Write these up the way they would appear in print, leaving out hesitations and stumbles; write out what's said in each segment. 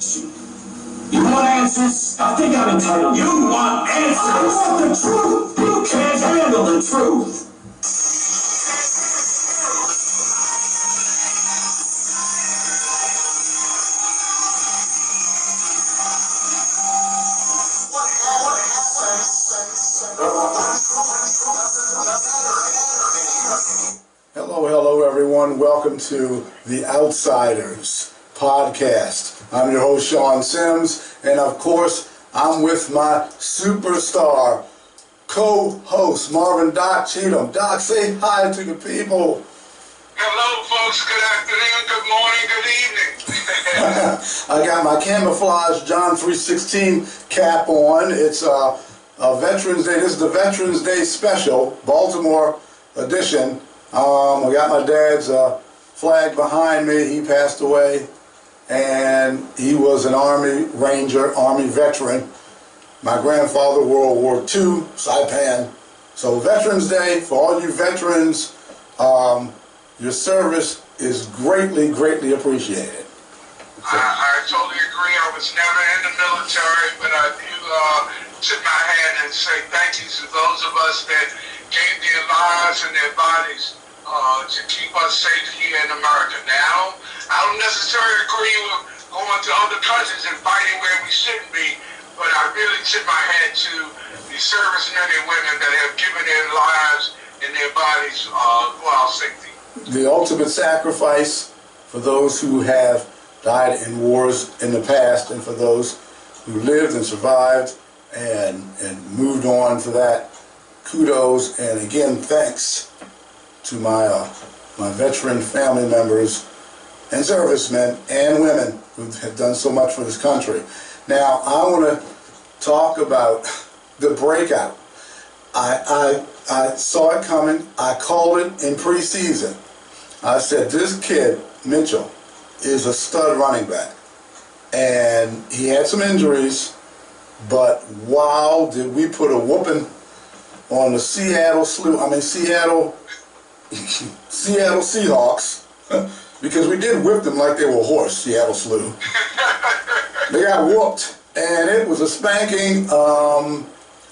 You want answers? I think I'm entitled. You want answers? I want the truth. You can't handle the truth. Hello everyone. Welcome to The Outsiders podcast. I'm your host, Sean Sims, and of course, I'm with my superstar co-host, Marvin Doc Cheatham. Doc, say hi to the people. Hello, folks. Good afternoon, good morning, good evening. I got my camouflage John 3:16 cap on. It's a Veterans Day. This is the Veterans Day special, Baltimore edition. I got my dad's flag behind me. He passed away, and he was an Army Ranger, Army veteran. My grandfather, World War II, Saipan. So Veterans Day, for all you veterans, your service is greatly, greatly appreciated. I totally agree. I was never in the military, but I do tip my hand and say thank you to those of us that gave their lives and their bodies to keep us safe here in America. Now, I don't necessarily agree with going to other countries and fighting where we shouldn't be, but I really tip my hat to the servicemen and women that have given their lives and their bodies for our safety. The ultimate sacrifice for those who have died in wars in the past, and for those who lived and survived and moved on for that. Kudos, and again, thanks to my veteran family members and servicemen and women who have done so much for this country. Now, I want to talk about the breakout. I saw it coming. I called it in preseason. I said, this kid, Mitchell, is a stud running back. And he had some injuries, but wow, did we put a whooping on the Seattle Seahawks, because we did whip them like they were horse, Seattle Slew. They got whooped, and it was a spanking, a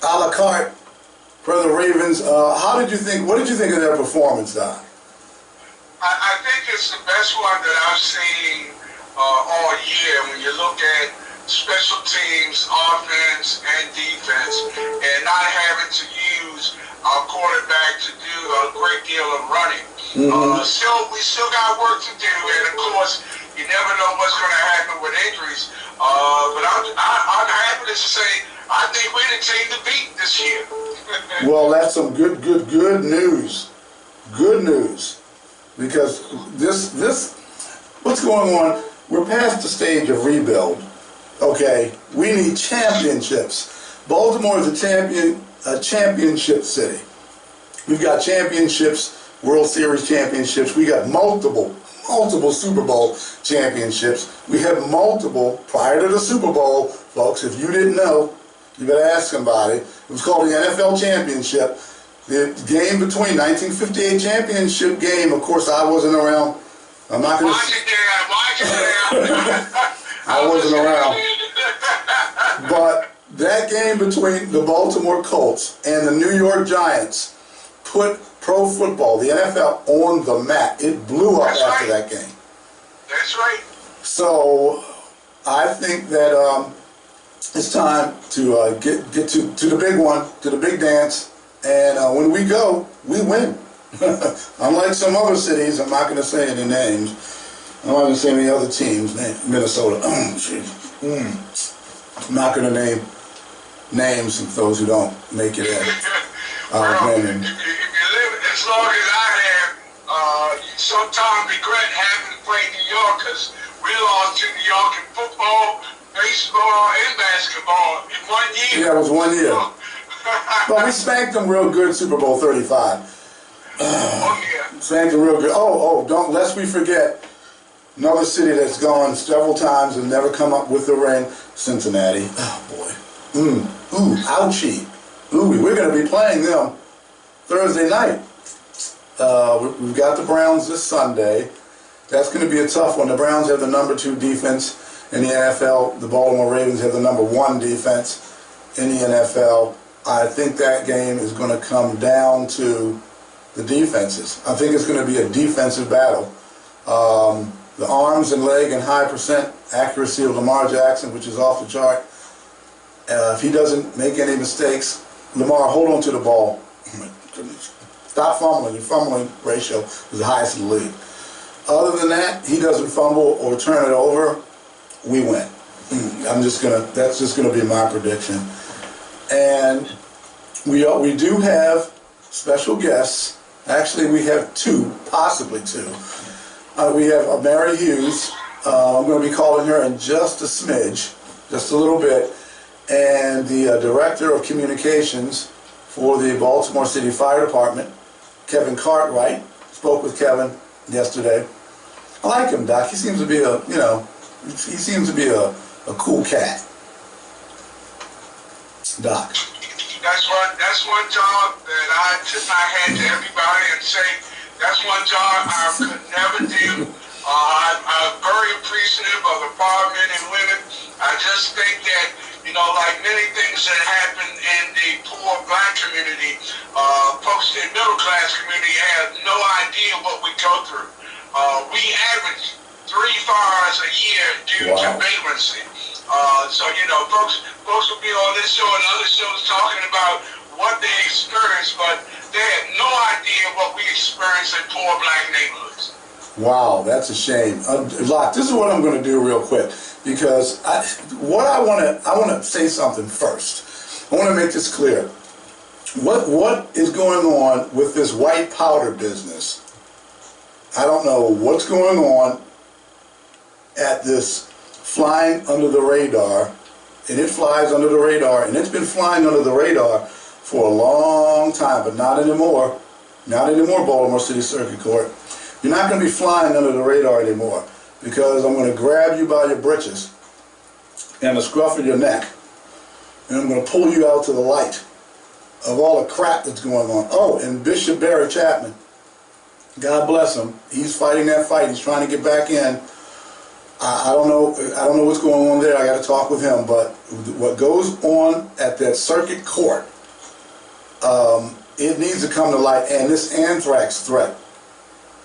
la carte for the Ravens. What did you think of their performance, Don? I think it's the best one that I've seen all year when you look at special teams, offense, and defense, and not having to use our quarterback to do a great deal of running. We still got work to do, and of course, you never know what's going to happen with injuries. But I'm happy to say I think we're the team to beat this year. Well, that's some good news. Good news, because this what's going on? We're past the stage of rebuild. Okay, we need championships. Baltimore is a championship city. We've got championships, World Series championships. We got multiple Super Bowl championships. We have multiple prior to the Super Bowl, folks. If you didn't know, you better ask somebody. It was called the NFL Championship. The game between 1958 championship game. Of course, I wasn't around. I'm not going to. Watch it down. I wasn't around. But that game between the Baltimore Colts and the New York Giants put pro football, the NFL, on the map. It blew up after that game. That's right. So I think that it's time to get to the big one, to the big dance. And when we go, we win. Unlike some other cities, I'm not going to say any names. I'm not going to say any other teams. Minnesota. I'm not going to name names of those who don't make it in. Well, if you live as long as I have, you sometimes regret having to play New York, because we lost to New York in football, baseball, and basketball in 1 year. Yeah, it was 1 year. But we spanked them real good, Super Bowl 35. Yeah. Spanked them real good. Lest we forget, another city that's gone several times and never come up with the ring, Cincinnati. Oh, boy. Ouchie. We're going to be playing them Thursday night. We've got the Browns this Sunday. That's going to be a tough one. The Browns have the #2 defense, in the NFL. The Baltimore Ravens have the #1 defense in the NFL. I think that game is going to come down to the defenses. I think it's going to be a defensive battle. The arms and leg and high percent accuracy of Lamar Jackson, which is off the chart. If he doesn't make any mistakes, Lamar, hold on to the ball. Oh my goodness. Stop fumbling. Your fumbling ratio is the highest in the league. Other than that, he doesn't fumble or turn it over, we win. That's just gonna be my prediction. And we do have special guests. Actually, we have two, possibly two. We have Mary Hughes. I'm going to be calling her in just a smidge, just a little bit. And the Director of Communications for the Baltimore City Fire Department, Kevin Cartwright. Spoke with Kevin yesterday. I like him, Doc. He seems to be he seems to be a cool cat. Doc. That's one job that I tip my hat to everybody and say that's one job I could never do. I'm very appreciative of the firemen and women. I just think that, like many things that happen in the poor black community, folks in the middle class community have no idea what we go through. We average 3 fires a year due to vagrancy. So, folks will be on this show and other shows talking about what they experience, but they have no idea what we experience in poor black neighborhoods. Wow, that's a shame. Locke, this is what I'm going to do real quick, because I want to say something first. I want to make this clear. What is going on with this white powder business? I don't know what's going on at this flying under the radar, and it flies under the radar, and it's been flying under the radar for a long time, but not anymore. Not anymore, Baltimore City Circuit Court. You're not going to be flying under the radar anymore, because I'm going to grab you by your britches and the scruff of your neck, and I'm going to pull you out to the light of all the crap that's going on. Oh, and Bishop Barry Chapman, God bless him, he's fighting that fight. He's trying to get back in. I don't know what's going on there. I got to talk with him. But what goes on at that circuit court, it needs to come to light. And this anthrax threat,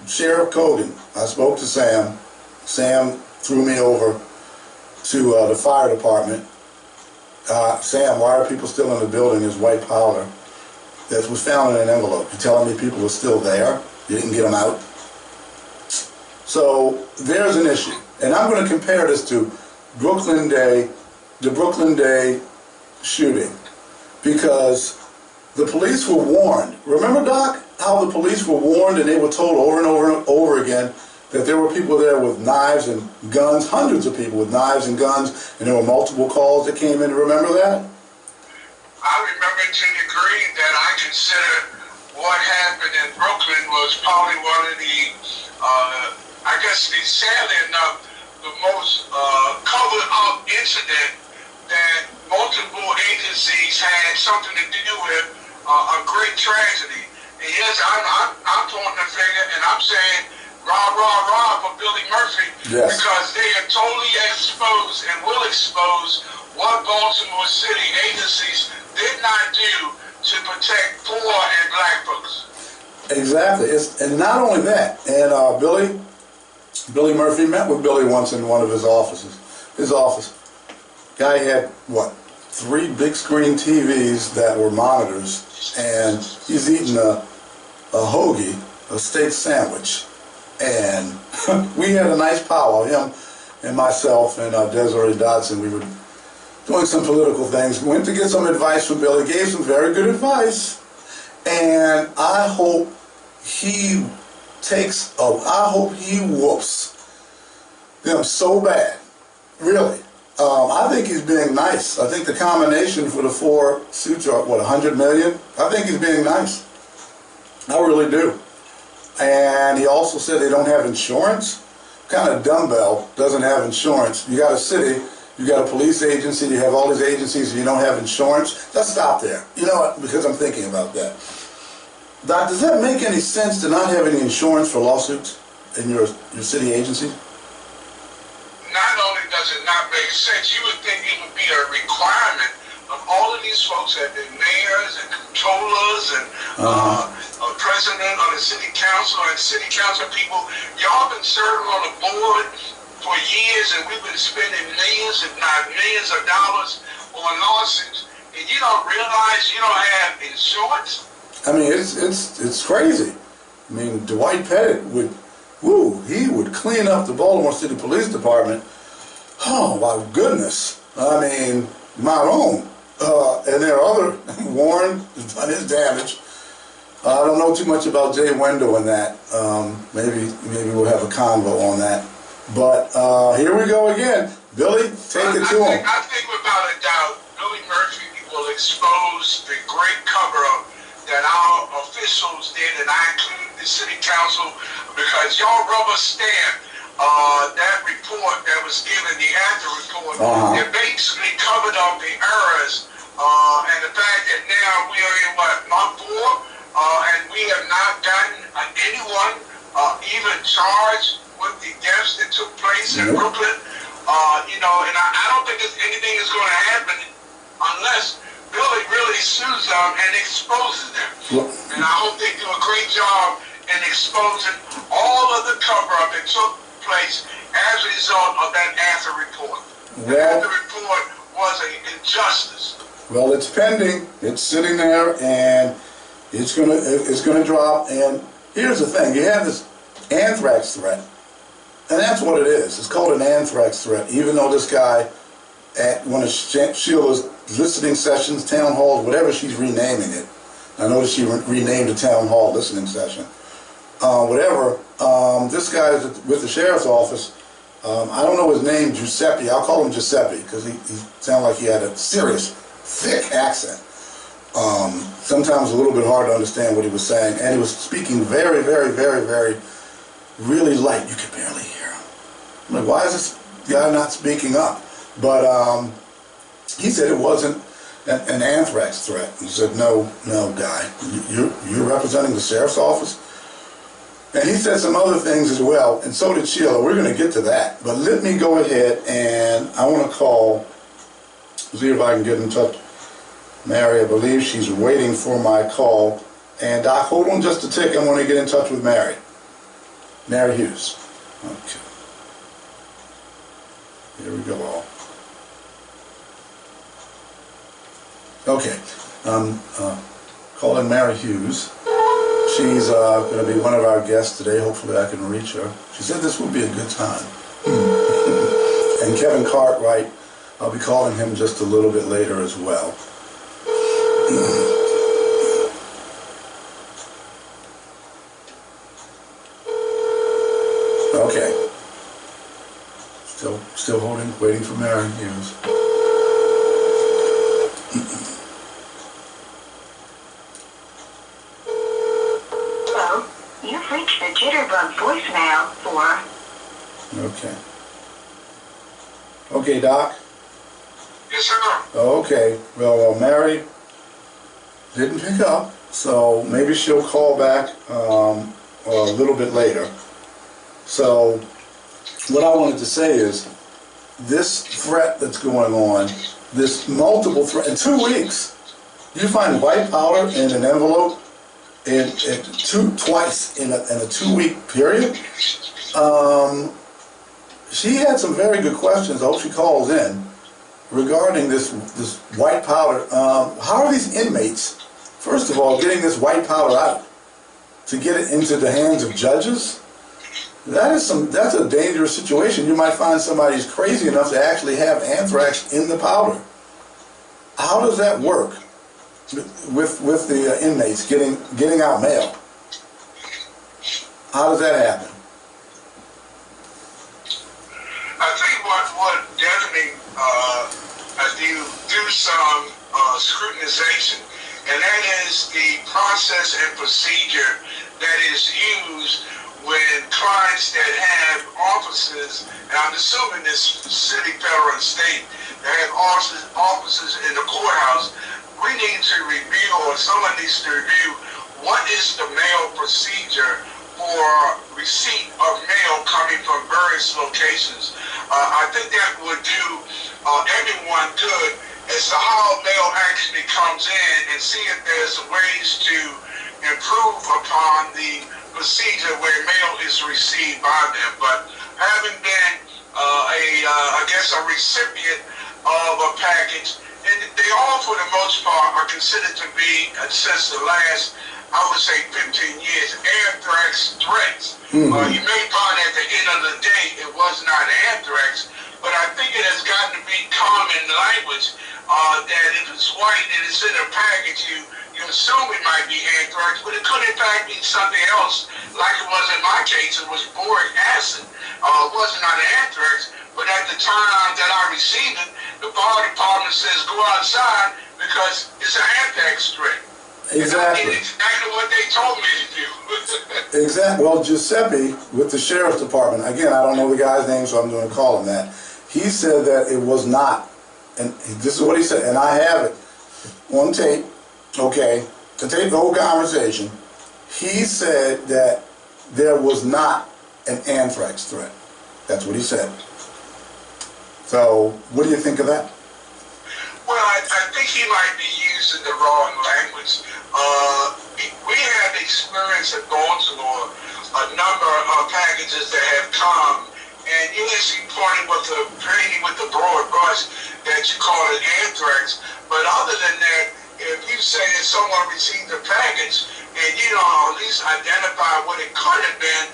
Sheriff Cogan, I spoke to Sam. Sam threw me over to the fire department. Sam, why are people still in the building? There's white powder that was found in an envelope. You're telling me people are still there? You didn't get them out? So there's an issue. And I'm going to compare this to the Brooklyn Day shooting, because the police were warned. Remember, Doc, how the police were warned and they were told over and over and over again that there were people there with knives and guns, hundreds of people with knives and guns, and there were multiple calls that came in. Remember that? I remember to the degree that I consider what happened in Brooklyn was probably one of the, sadly enough, the most covered up incident that multiple agencies had something to do with a great tragedy. And yes, I'm pointing the finger and I'm saying rah, rah, rah for Billy Murphy, yes, because they are totally exposed and will expose what Baltimore City agencies did not do to protect poor and black folks. Exactly. And not only that, and Billy Murphy met with Billy once in one of his offices. His office. Guy had, what, 3 big screen TVs that were monitors, and he's eating a hoagie, a steak sandwich. And we had a nice powwow, him and myself and Desiree Dodson. We were doing some political things. We went to get some advice from Billy, gave some very good advice, and I hope he whoops them so bad, really. I think he's being nice. I think the combination for the 4 suits are, what, 100 million? I think he's being nice. I really do. And he also said they don't have insurance. What kind of dumbbell doesn't have insurance? You got a city, you got a police agency, you have all these agencies, and you don't have insurance. Let's stop there. You know what? Because I'm thinking about that. Doc, does that make any sense to not have any insurance for lawsuits in your city agency? Not only does does it not make sense? You would think it would be a requirement of all of these folks that been mayors and controllers and president of the city council and city council people. Y'all been serving on the board for years, and we've been spending millions, if not millions of dollars on lawsuits, and you don't realize you don't have insurance? I mean, it's crazy. I mean, Dwight Pettit would, he would clean up the Baltimore City Police Department. Oh my goodness! I mean, Marvin. And there are other, Warren has done his damage. I don't know too much about Jay Wendell and that. Maybe we'll have a convo on that. But here we go again. Billy, take it to him. I think without a doubt, Billy Murphy will expose the great cover-up that our officials did, and I include the city council, because y'all rubber stamped that report that was given, the after report. That basically covered up the errors and the fact that now we are in month 4, and we have not gotten anyone even charged with the deaths that took place in Brooklyn. You know, and I don't think anything is going to happen unless Billy really sues them and exposes them. And I hope they do a great job in exposing all of the cover-up that took place as a result of that after report. Well, the report was an injustice. Well, it's pending. It's sitting there, and it's gonna drop. And here's the thing: you have this anthrax threat, and that's what it is. It's called an anthrax threat. Even though this guy, at one of Sheila's listening sessions, town halls, whatever she's renaming it. I noticed she renamed the town hall listening session. Whatever. This guy is with the sheriff's office. I don't know his name, Giuseppe. I'll call him Giuseppe because he sounded like he had a serious, thick accent. Sometimes a little bit hard to understand what he was saying. And he was speaking very, very, very, very, really light. You could barely hear him. I'm like, why is this guy not speaking up? But he said it wasn't an anthrax threat. He said, no, guy. You're representing the sheriff's office? And he said some other things as well, and so did Sheila. We're going to get to that. But let me go ahead, and I want to call, see if I can get in touch. Mary, I believe she's waiting for my call. And Doc, hold on just a tick. I want to get in touch with Mary. Mary Hughes. Okay. Here we go, all. Okay. Calling Mary Hughes. She's going to be one of our guests today. Hopefully I can reach her. She said this will be a good time. And Kevin Cartwright, I'll be calling him just a little bit later as well. Okay. Still holding, waiting for Mary Hughes. You've reached the Jitterbug voicemail for... Okay. Okay, Doc? Yes, sir. Okay. Well, Mary didn't pick up, so maybe she'll call back a little bit later. So, what I wanted to say is, this threat that's going on, this multiple threat, in 2 weeks, you find white powder in an envelope twice in a 2-week period. She had some very good questions. I hope she calls in regarding this white powder. How are these inmates, first of all, getting this white powder out to get it into the hands of judges? That's a dangerous situation. You might find somebody's crazy enough to actually have anthrax in the powder. How does that work with the inmates getting out mail? How does that happen? I think what definitely do some scrutinization, and that is the process and procedure that is used when clients that have offices, and I'm assuming this city, federal, and state, that have offices in the courthouse, we need to review, or someone needs to review, what is the mail procedure for receipt of mail coming from various locations. I think that would do everyone good as to how mail actually comes in, and see if there's ways to improve upon the procedure where mail is received by them. But having been I guess a recipient of a package, and they all for the most part are considered to be, since the last, I would say 15 years, anthrax threats. You may find at the end of the day it was not anthrax, but I think it has gotten to be common language that if it's white and it's in a package, you assume it might be anthrax, but it could in fact be something else, like it was in my case. It was boric acid. It was not anthrax, but at the time that I received it, the fire department says go outside because it's an anthrax threat. Exactly. And I did exactly what they told me to do. Exactly. Well, Giuseppe with the sheriff's department, again, I don't know the guy's name, so I'm going to call him that. He said that it was not, and this is what he said, and I have it on tape, okay, to tape the whole conversation. He said that there was not an anthrax threat. That's what he said. So, what do you think of that? Well, I think he might be using the wrong language. We have experience at Baltimore a number of packages that have come, and yes, you pointed with the painting with the broad brush that you call it anthrax. But other than that, if you say that someone received a package and you don't at least identify what it could have been,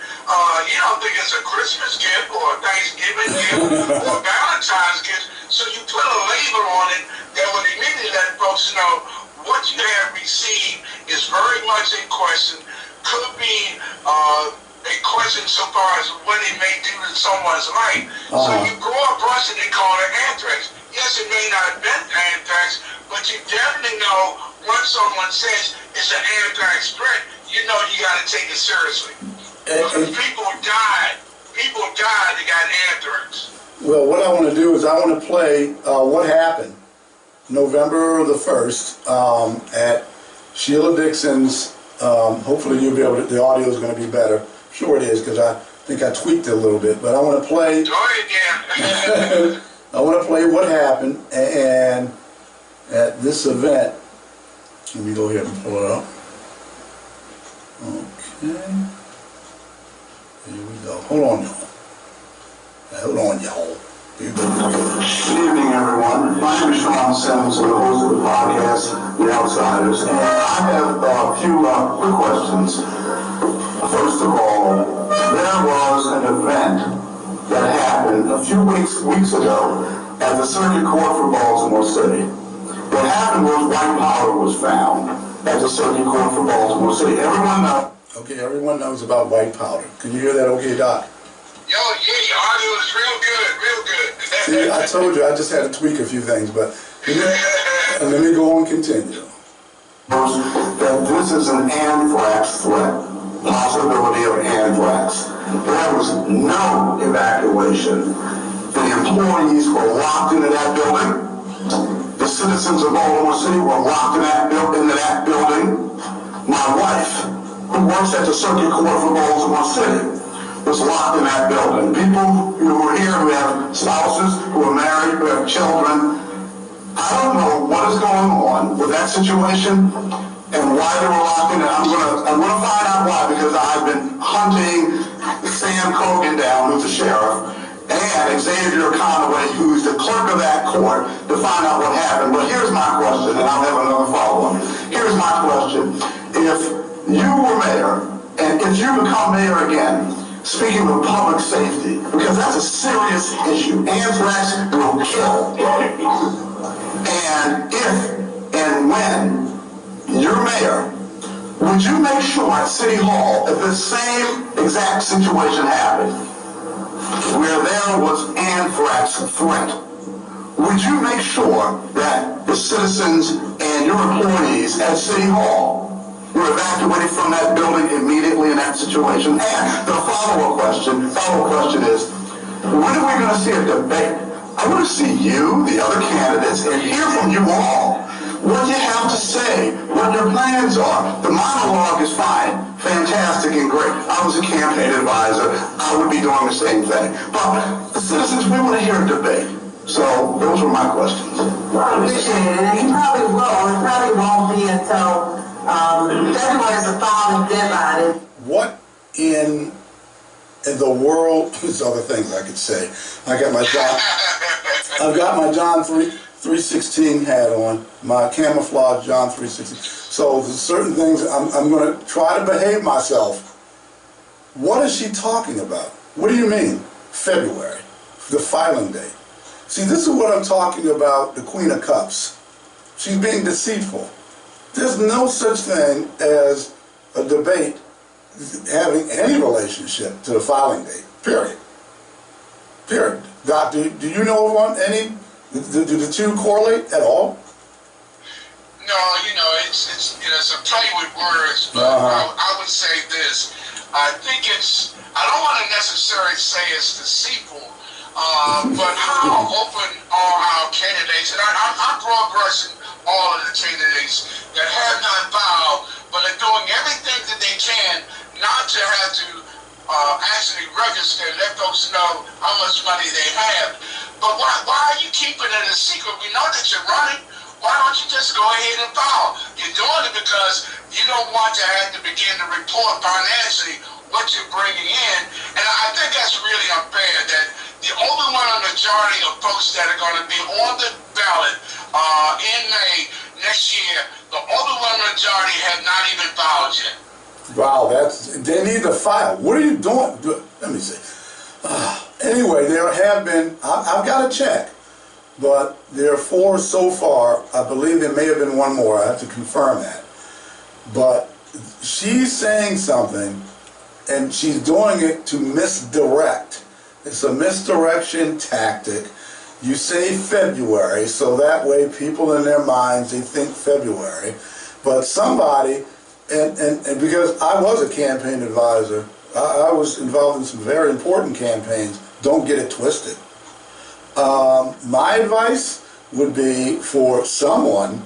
you don't think it's a Christmas gift or a Thanksgiving gift or a Valentine's gift. So you put a label on it that would immediately let folks know what you have received is very much in question, could be a question so far as what it may do to someone's life. So you grow a brush and they call it anthrax. Yes, it may not have been anthrax, but you definitely know once someone says it's an anthrax threat, you know you got to take it seriously. Because people died that got anthrax. Well, what I want to do is I want to play what happened November the 1st at Sheila Dixon's. Hopefully you'll be able to, the audio is going to be better. Sure it is, because I think I tweaked it a little bit, but I want to play. I want to play what happened and at this event. Let me go ahead and pull it up. Okay. Here we go. Hold on, y'all. Hold on, y'all. Here we go. Good evening, everyone. My name is Sean Simmons, I'm the host of the podcast, The Outsiders, and I have a few quick questions. First of all, there was an event that happened a few weeks ago at the Circuit Court for Baltimore City. What happened was white powder was found at the Circuit Court for Baltimore City. Everyone knows. Okay, everyone knows about white powder. Can you hear that okay, Doc? Yo, yeah, your audio is real good, real good. See, I told you, I just had to tweak a few things, but let me go on and continue. That this is an anthrax threat, possibility of anthrax. There was no evacuation. The employees were locked into that building. The citizens of Baltimore City were locked into that building. My wife, who works at the Circuit Court for Baltimore City, was locked in that building. People who are here who have spouses, who are married, who have children. I don't know what is going on with that situation and why they were locked in it. I'm gonna find out why, because I've been hunting Sam Cogan down, who's the sheriff, and Xavier Conway, who's the clerk of that court, to find out what happened. But here's my question, and I'll have another follow-up. Here's my question. If you were mayor, and if you become mayor again, speaking of public safety, because that's a serious issue. Anthrax will kill. And if and when you're mayor, would you make sure at City Hall, if the same exact situation happened, where there was anthrax threat, would you make sure that the citizens and your employees at City Hall were evacuated from that building immediately in that situation? And the follow-up question is, when are we going to see a debate? I want to see you, the other candidates, and hear from you all. what you have to say, what your plans are. The monologue is fine, fantastic and great. I was a campaign advisor. I would be doing the same thing. But the citizens, we want to hear a debate. So those were my questions. Well, I appreciate it, and you probably will. It probably won't be until February is the filing deadline. What in the world? There's other things I could say. I've got my John 3:16 hat on, my camouflage John 3:16. So there's certain things I'm going to try to behave myself. What is she talking about? What do you mean? February, the filing date. See, this is what I'm talking about, the Queen of Cups. She's being deceitful. There's no such thing as a debate having any relationship to the filing date, period. Period. Doc, do you know of one? Any? Do the two correlate at all? No, it's a play with words, but I would say this. I think I don't want to necessarily say it's deceitful, but how open are our candidates? And I'm broad-brushing all of the candidates that have not filed, but are doing everything that they can not to have to actually register and let folks know how much money they have. But why are you keeping it a secret? We know that you're running. Why don't you just go ahead and file? You're doing it because you don't want to have to begin to report financially what you're bringing in. And I think that's really unfair that the overwhelming majority of folks that are going to be on the ballot in May next year, the overwhelming majority have not even filed yet. Wow, they need to file. What are you doing? Let me see. Anyway, there have been, I've got to check, but there are 4 so far. I believe there may have been one more. I have to confirm that. But she's saying something, and she's doing it to misdirect. It's a misdirection tactic. You say February, so that way people in their minds, they think February. But somebody, and because I was a campaign advisor, I was involved in some very important campaigns. Don't get it twisted. My advice would be for someone,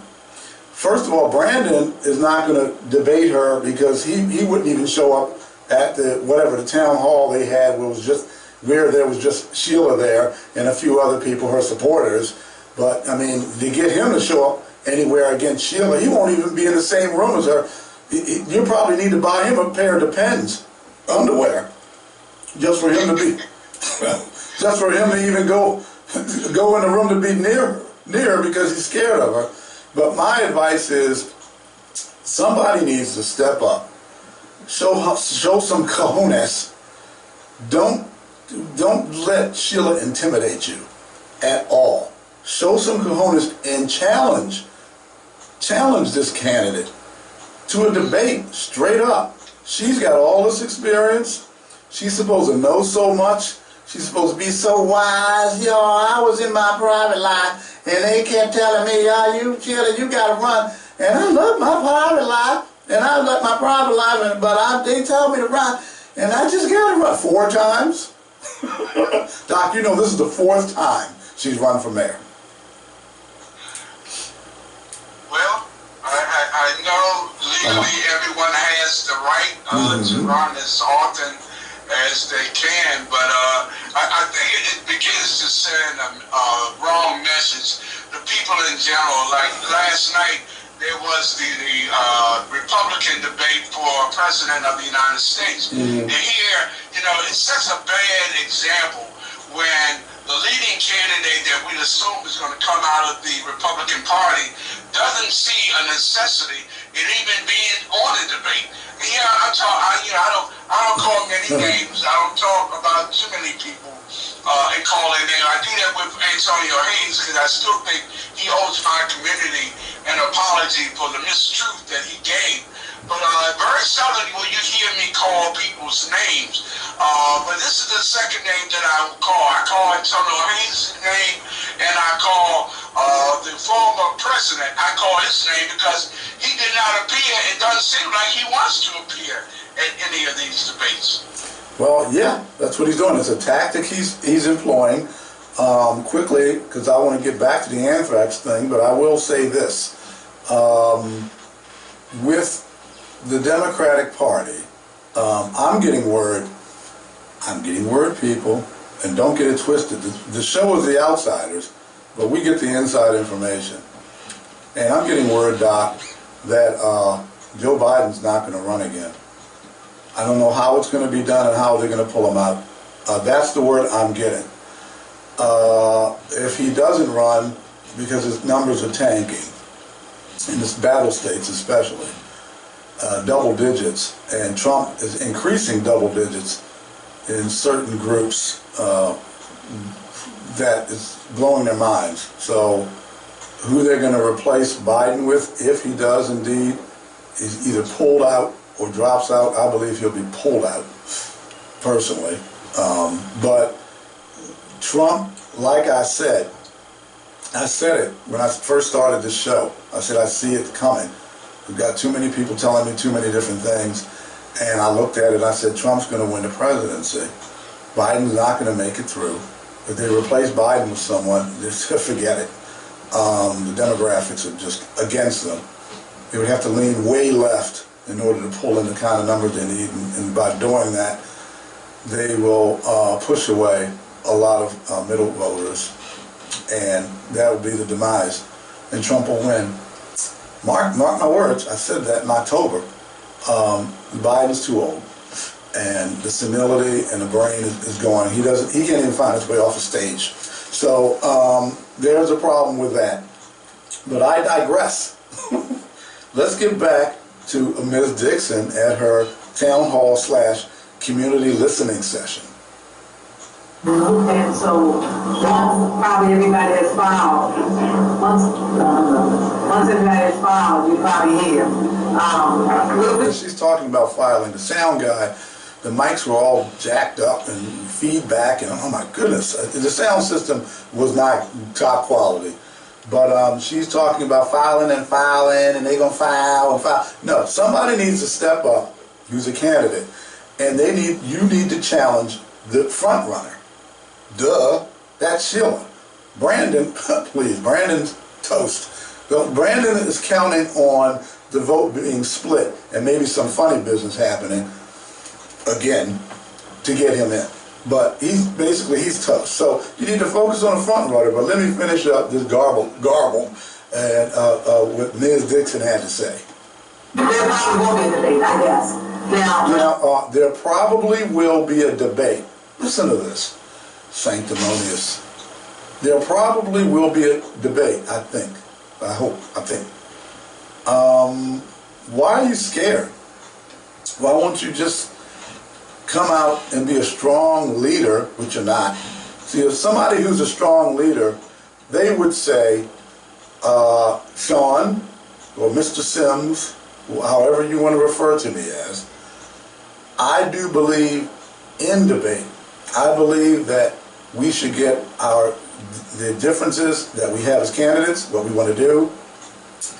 first of all, Brandon is not going to debate her because he wouldn't even show up at the town hall they had where there was just Sheila there and a few other people, her supporters. But I mean, to get him to show up anywhere against Sheila, he won't even be in the same room as her. You probably need to buy him a pair of Depends underwear just for him to be, just for him to even go in the room to be near her because he's scared of her. But my advice is somebody needs to step up, show some cojones. Don't let Sheila intimidate you at all. Show some cojones and challenge this candidate to a debate straight up. She's got all this experience. She's supposed to know so much. She's supposed to be so wise. I was in my private life and they kept telling me, you Sheila, you gotta run. And I love my private life. And I love my private life, but they told me to run. And I just gotta run 4 times. Doc, this is the 4th time she's run for mayor. Well, I know legally everyone has the right to run as often as they can, but I think it begins to send a wrong message to people in general. Like last night, there was the Republican debate for President of the United States. And here, it's such a bad example when the leading candidate that we assume is going to come out of the Republican Party doesn't see a necessity in even being on a debate. And I don't call many names. I don't talk about too many people and call their name. I do that with Antonio Hayes because I still think he owes my community an apology for the mistruth that he gave. But very seldom will you hear me call people's names. But this is the second name that I will call. I call Antonio Hayes' name, and I call the former president. I call his name because he did not appear. It doesn't seem like he wants to appear at any of these debates. Well, yeah, that's what he's doing. It's a tactic he's employing. Quickly, because I want to get back to the anthrax thing, but I will say this. With the Democratic Party, I'm getting word, people, and don't get it twisted. The show is The Outsiders, but we get the inside information. And I'm getting word, Doc, that Joe Biden's not going to run again. I don't know how it's going to be done and how they're going to pull him out. That's the word I'm getting. If he doesn't run, because his numbers are tanking, in the battle states especially, double digits, and Trump is increasing double digits in certain groups, that is blowing their minds. So who they're going to replace Biden with, if he does indeed, is either pulled out or drops out. I believe he'll be pulled out, personally. But Trump, like I said it when I first started this show. I said, I see it coming. We've got too many people telling me too many different things. And I looked at it and I said, Trump's going to win the presidency. Biden's not going to make it through. If they replace Biden with someone, just forget it. The demographics are just against them. They would have to lean way left in order to pull in the kind of numbers they need. And by doing that, they will push away a lot of middle voters. And that will be the demise. And Trump will win. Mark my words, I said that in October. Biden's too old, and the senility and the brain is going. He can't even find his way off the stage. So there's a problem with that. But I digress. Let's get back to Ms. Dixon at her town hall / community listening session. And so once probably everybody has filed, once everybody has filed, you probably hear. She's talking about filing. The sound guy, the mics were all jacked up and feedback, and oh my goodness, the sound system was not top quality. But she's talking about filing, and they're gonna file and file. No, somebody needs to step up who's a candidate, and you need to challenge the front runner. Duh, that's Sheila. Brandon, please, Brandon's toast. Brandon is counting on the vote being split and maybe some funny business happening again to get him in. But he's toast. So you need to focus on the front runner. But let me finish up this garble and what Ms. Dixon had to say. There probably won't be a debate, I guess. Now, there probably will be a debate. Listen to this. Sanctimonious. There probably will be a debate, I think. I think. Why are you scared? Why won't you just come out and be a strong leader, which you're not? See, if somebody who's a strong leader, they would say, Sean, or Mr. Sims, however you want to refer to me as, I do believe in debate. I believe that we should get the differences that we have as candidates, what we want to do,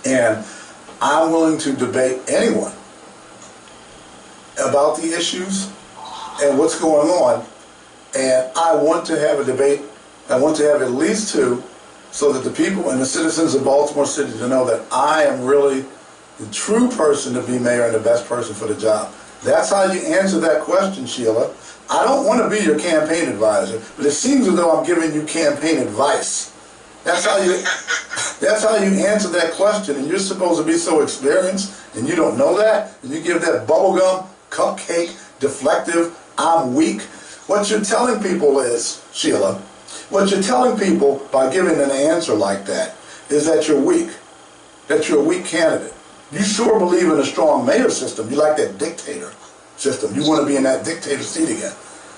and I'm willing to debate anyone about the issues and what's going on, and I want to have a debate. I want to have at least two, so that the people and the citizens of Baltimore City to know that I am really the true person to be mayor and the best person for the job. That's how you answer that question, Sheila. I don't want to be your campaign advisor, but it seems as though I'm giving you campaign advice. That's how you answer that question, and you're supposed to be so experienced, and you don't know that, and you give that bubblegum, cupcake, deflective, I'm weak. What you're telling people is, Sheila, what you're telling people by giving an answer like that is that you're weak, that you're a weak candidate. You sure believe in a strong mayor system. You like that dictator system. You want to be in that dictator seat again.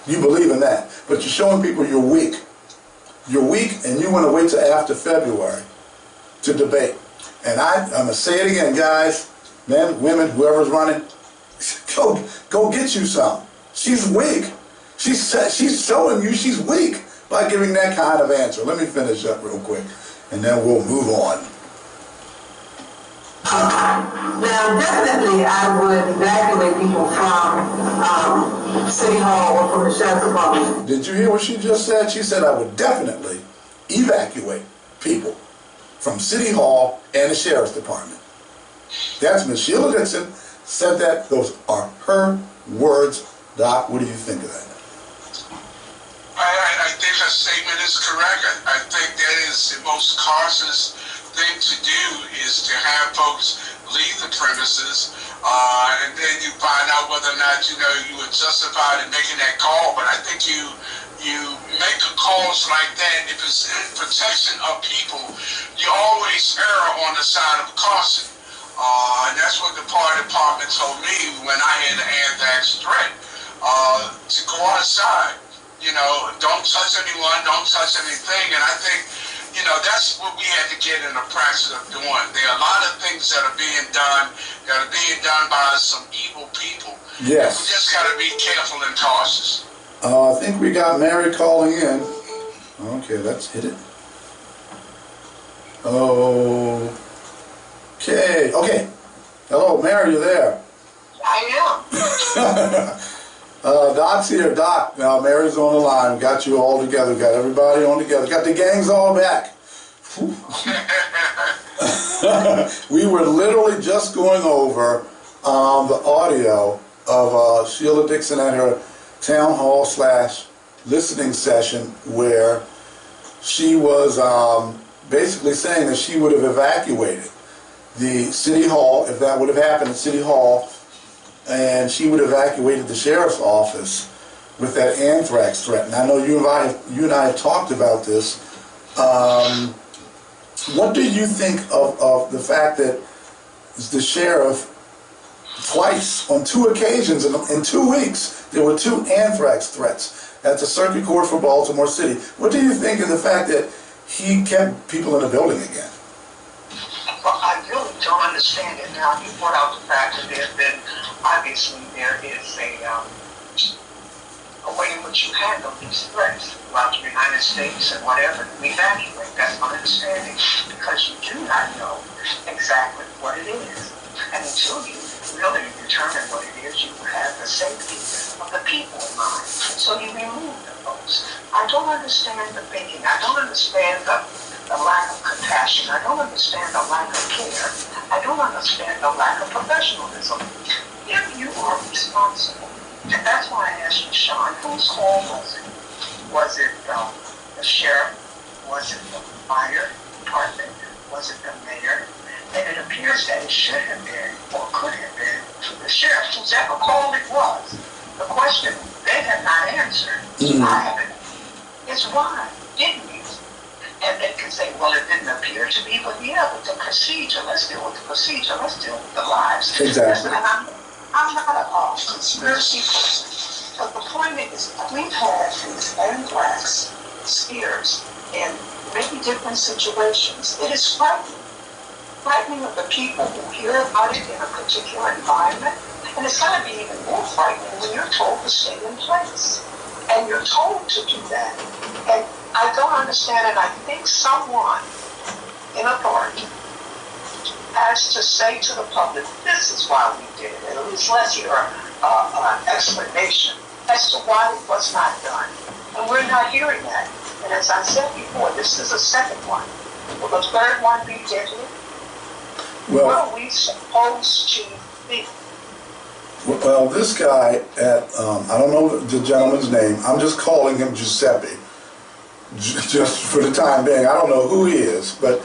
You believe in that. But you're showing people you're weak. You're weak, and you want to wait till after February to debate. And I'm going to say it again, guys, men, women, whoever's running, go get you some. She's weak. She's showing you she's weak by giving that kind of answer. Let me finish up real quick, and then we'll move on. Now, definitely, I would evacuate people from City Hall or from the Sheriff's Department. Did you hear what she just said? She said I would definitely evacuate people from City Hall and the Sheriff's Department. That's Ms. Sheila Dixon said that. Those are her words. Doc, what do you think of that? I think her statement is correct. I think that is the most cautious thing to do, is to have folks leave the premises, and then you find out whether or not you were justified in making that call. But I think you make calls like that, if it's in protection of people, you always err on the side of caution. And that's what the fire department told me when I had the Anthrax Threat, to go outside. Don't touch anyone, don't touch anything. And I think, that's what we had to get in the practice of doing. There are a lot of things that are being done by some evil people. Yes. We just got to be careful and cautious. I think we got Mary calling in. Okay, let's hit it. Okay. Hello, Mary, you there? I am. Doc's here. Doc, now Mary's on the line. We got you all together. Got everybody on together. Got the gangs all back. We were literally just going over the audio of Sheila Dixon at her town hall / listening session, where she was basically saying that she would have evacuated the City Hall if that would have happened at City Hall, and she would have evacuated the sheriff's office with that anthrax threat. And I know you and I have talked about this. What do you think of the fact that the sheriff, twice, on 2 occasions in 2 weeks, there were 2 anthrax threats at the Circuit Court for Baltimore City? What do you think of the fact that he kept people in the building again? Well, I really don't understand it. Now, you brought out the fact that obviously there is a way in which you handle these threats throughout the United States and whatever, and evacuate. That's my understanding, because you do not know exactly what it is. And until you really determine what it is, you have the safety of the people in mind. So you remove the folks. I don't understand the thinking. I don't understand the lack of compassion. I don't understand the lack of care. I don't understand the lack of professionalism. If you are responsible, and that's why I asked you, Sean, whose call was it? Was it the sheriff? Was it the fire department? Was it the mayor? And it appears that it should have been, or could have been, the sheriff, whoever call it was. The question they have not answered, I haven't, is why didn't you? And they can say, well, it didn't appear to be, but yeah, but the procedure, let's deal with the procedure, let's deal with the lives. Exactly. And I'm not a conspiracy person, but the point is, we've had these anthrax scares in many different situations. It is frightening of the people who hear about it in a particular environment, and it's going to be even more frightening when you're told to stay in place, and you're told to do that. And I don't understand, and I think someone in authority has to say to the public, this is why we did it. At least let's hear an explanation as to why it was not done. And we're not hearing that. And as I said before, this is a second one. Will the third one be deadly? Well, what are we supposed to be? Well, this guy at, I don't know the gentleman's name, I'm just calling him Giuseppe, just for the time being. I don't know who he is, but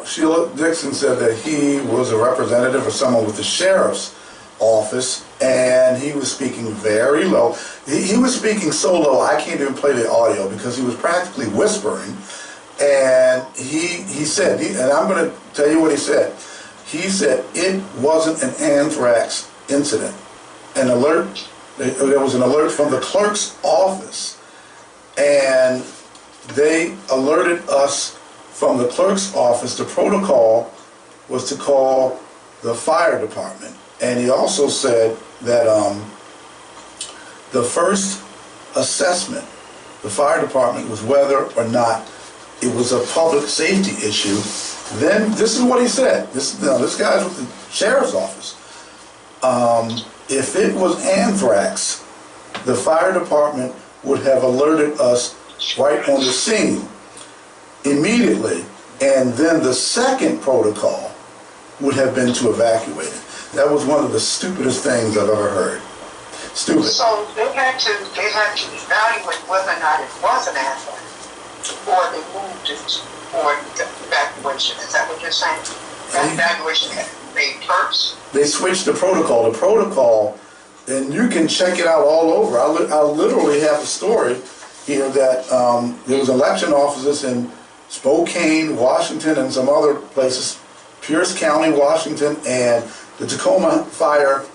Sheila Dixon said that he was a representative or someone with the sheriff's office, and he was speaking very low. He was speaking so low I can't even play the audio because he was practically whispering. And he said, and I'm going to tell you what he said. He said it wasn't an anthrax incident. An alert, there was an alert from the clerk's office, and they alerted us from the clerk's office. The protocol was to call the fire department. And he also said that the first assessment, the fire department, was whether or not it was a public safety issue. Then this is what he said. This guy's with the sheriff's office. If it was anthrax, the fire department would have alerted us right on the scene immediately, and And then the second protocol would have been to evacuate it. That was one of the stupidest things I've ever heard. Stupid. So they had to evaluate whether or not it was an anthrax, or they moved it for evacuation. Is that what you're saying? That evacuation had to be made first? They switched the protocol. The protocol, and you can check it out all over. I literally have a story here that there was election officers in Spokane, Washington, and some other places, Pierce County, Washington, and the Tacoma Fire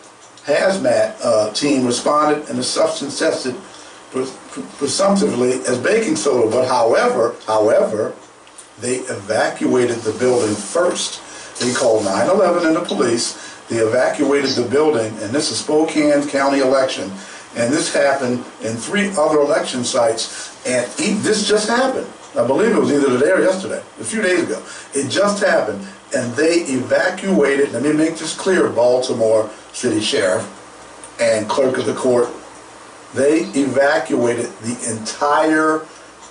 hazmat team responded, and the substance tested presumptively as baking soda. But however, they evacuated the building first. They called 911 and the police. They evacuated the building, and this is Spokane County election, and this happened in 3 other election sites, and this just happened. I believe it was either today or yesterday, a few days ago. It just happened, and they evacuated, let me make this clear, Baltimore City Sheriff and Clerk of the Court, they evacuated the entire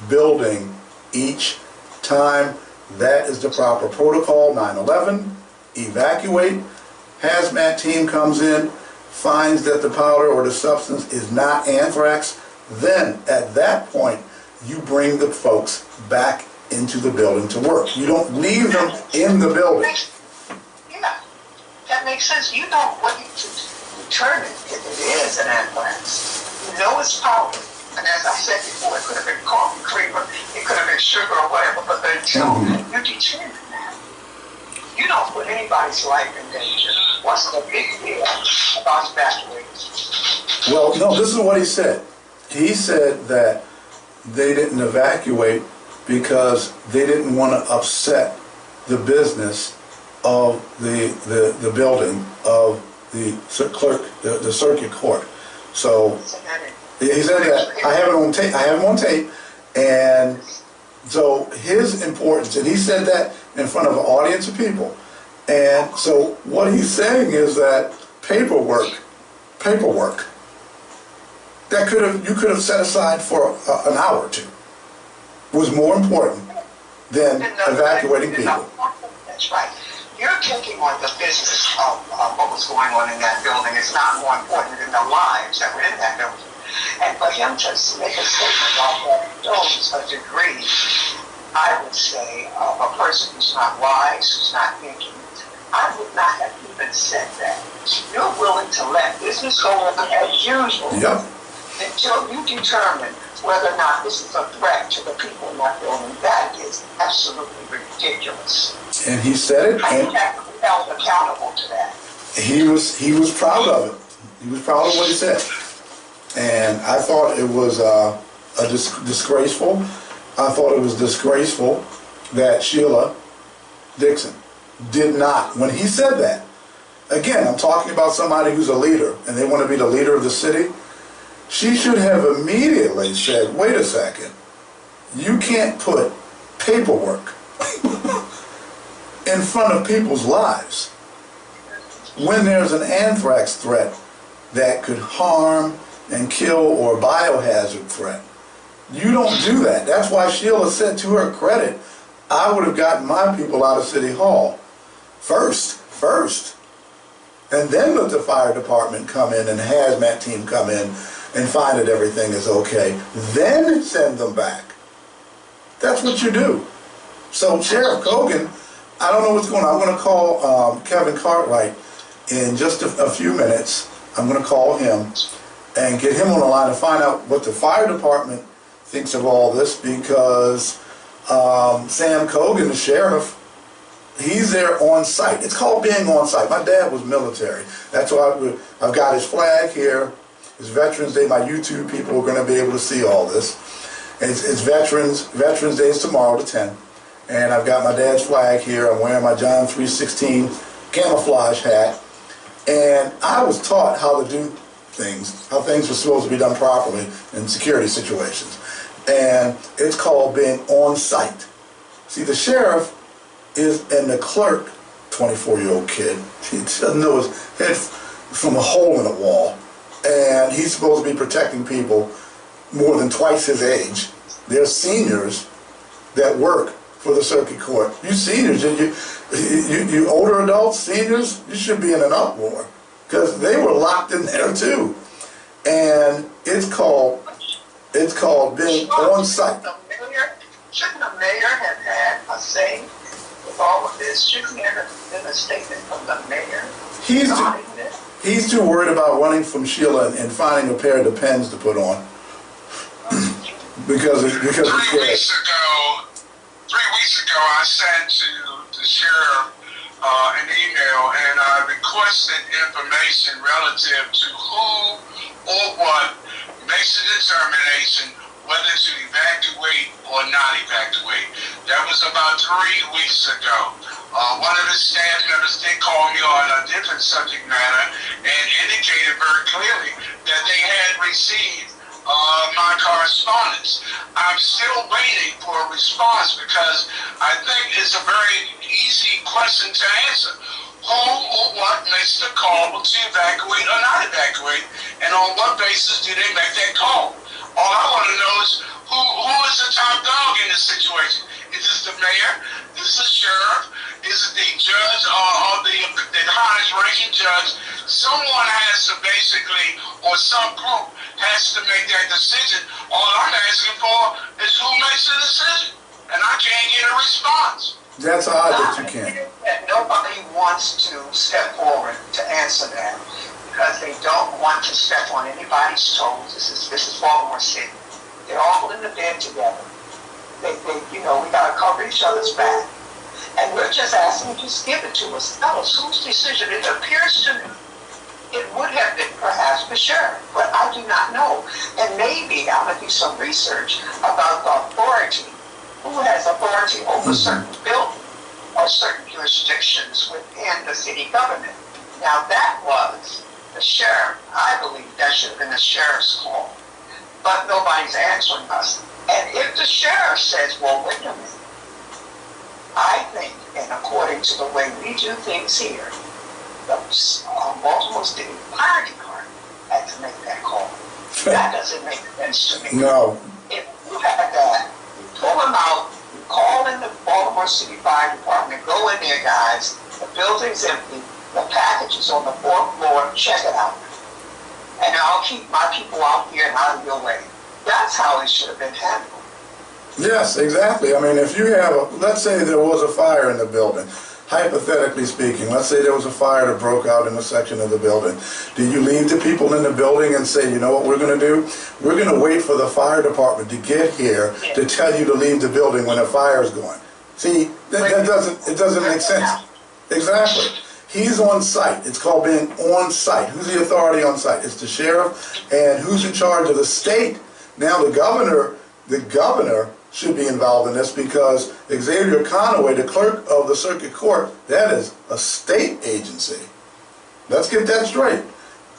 building each time. That is the proper protocol. 911, evacuate, hazmat team comes in, finds that the powder or the substance is not anthrax, then at that point you bring the folks back into the building to work. You don't leave them in the building. Yeah, that makes sense. You know what you determine if it is an anthrax. You know it's powder. And as I said before, it could have been coffee creamer, it could have been sugar or whatever, but until you determine that, you don't put anybody's life in danger. What's the big deal about evacuating? Well, no, this is what he said. He said that they didn't evacuate because they didn't want to upset the business of the building of the clerk, the circuit court. So he said that. I have it on tape. I have him on tape, and so his importance, and he said that in front of an audience of people. And so what he's saying is that paperwork that you could have set aside for an hour or two was more important than evacuating people. That's right. You're taking on the business of what was going on in that building. It's not more important than the lives that were in that building. And for him to make a statement like that shows a degree, I would say, of a person who's not wise, who's not thinking. I would not have even said that. You're willing to let business go on as usual until you determine whether or not this is a threat to the people in that building. That is absolutely ridiculous. And he said it. And you have to be held accountable to that. He was proud of it. He was proud of what he said. And I thought it was disgraceful. I thought it was disgraceful that Sheila Dixon did not, when he said that, again, I'm talking about somebody who's a leader and they want to be the leader of the city, she should have immediately said, wait a second, you can't put paperwork in front of people's lives when there's an anthrax threat that could harm and kill, or biohazard threat. You don't do that. That's why Sheila said, to her credit, I would have gotten my people out of City Hall first, and then let the fire department come in and the hazmat team come in and find that everything is okay, then send them back. That's what you do. So Sheriff Cogan, I don't know what's going on. I'm going to call Kevin Cartwright in just a few minutes. I'm going to call him and get him on the line to find out what the fire department thinks of all this, because Sam Cogan, the sheriff, he's there on site. It's called being on site. My dad was military. That's why I've got his flag here. It's Veterans Day. My YouTube people are going to be able to see all this. It's Veterans Day is tomorrow, the 10th. And I've got my dad's flag here. I'm wearing my John 3:16 camouflage hat. And I was taught how to do things, how things were supposed to be done properly in security situations. And it's called being on site. See, the sheriff and the clerk, 24-year-old kid, he doesn't know his head from a hole in a wall. And he's supposed to be protecting people more than twice his age. They're seniors that work for the circuit court. You seniors, you older adults, seniors, you should be in an uproar because they were locked in there too. And it's called being on site. Shouldn't the mayor have had a say with all of this? Shouldn't there have been a statement from the mayor? He's too worried about running from Sheila and finding a pair of Depends to put on. because it's 3 weeks ago, I sent to the sheriff an email and I requested information relative to who or what makes the determination whether to evacuate or not evacuate. That was about 3 weeks ago. One of the staff members did call me on a different subject matter and indicated very clearly that they had received my correspondence. I'm still waiting for a response because I think it's a very easy question to answer. Who or what makes the call to evacuate or not evacuate, and on what basis do they make that call? All I want to know is who is the top dog in this situation? Is this the mayor? Is this the sheriff? Is it the judge or the highest ranking judge? Someone has to basically, or some group has to make that decision. All I'm asking for is who makes the decision, and I can't get a response. That's odd that you can't. And nobody wants to step forward to answer that because they don't want to step on anybody's toes. This is Baltimore City. They're all in the bed together. They we gotta cover each other's back. And we're just asking, just give it to us. Tell us whose decision. It appears to me it would have been perhaps the sheriff, but I do not know. And maybe I'm gonna do some research about the authority. Who has authority over certain buildings or certain jurisdictions within the city government? Now that was the sheriff. I believe that should have been the sheriff's call. But nobody's answering us. And if the sheriff says, well, wait a minute, I think, and according to the way we do things here, the Baltimore City Fire Department had to make that call. That doesn't make sense to me. No. If you had that, you pull them out, you call in the Baltimore City Fire Department, go in there, guys, the building's empty, the package is on the 4th floor, check it out. And I'll keep my people out here and out of your way. That's how it should have been handled. Yes, exactly. I mean, if you have let's say there was a fire in the building, hypothetically speaking, let's say there was a fire that broke out in a section of the building. Do you leave the people in the building and say, you know what we're going to do? We're going to wait for the fire department to get here to tell you to leave the building when a fire is going. See, that doesn't make sense. Exactly. He's on site. It's called being on site. Who's the authority on site? It's the sheriff. And who's in charge of the state? Now the governor should be involved in this because Xavier Conaway, the clerk of the circuit court, that is a state agency. Let's get that straight.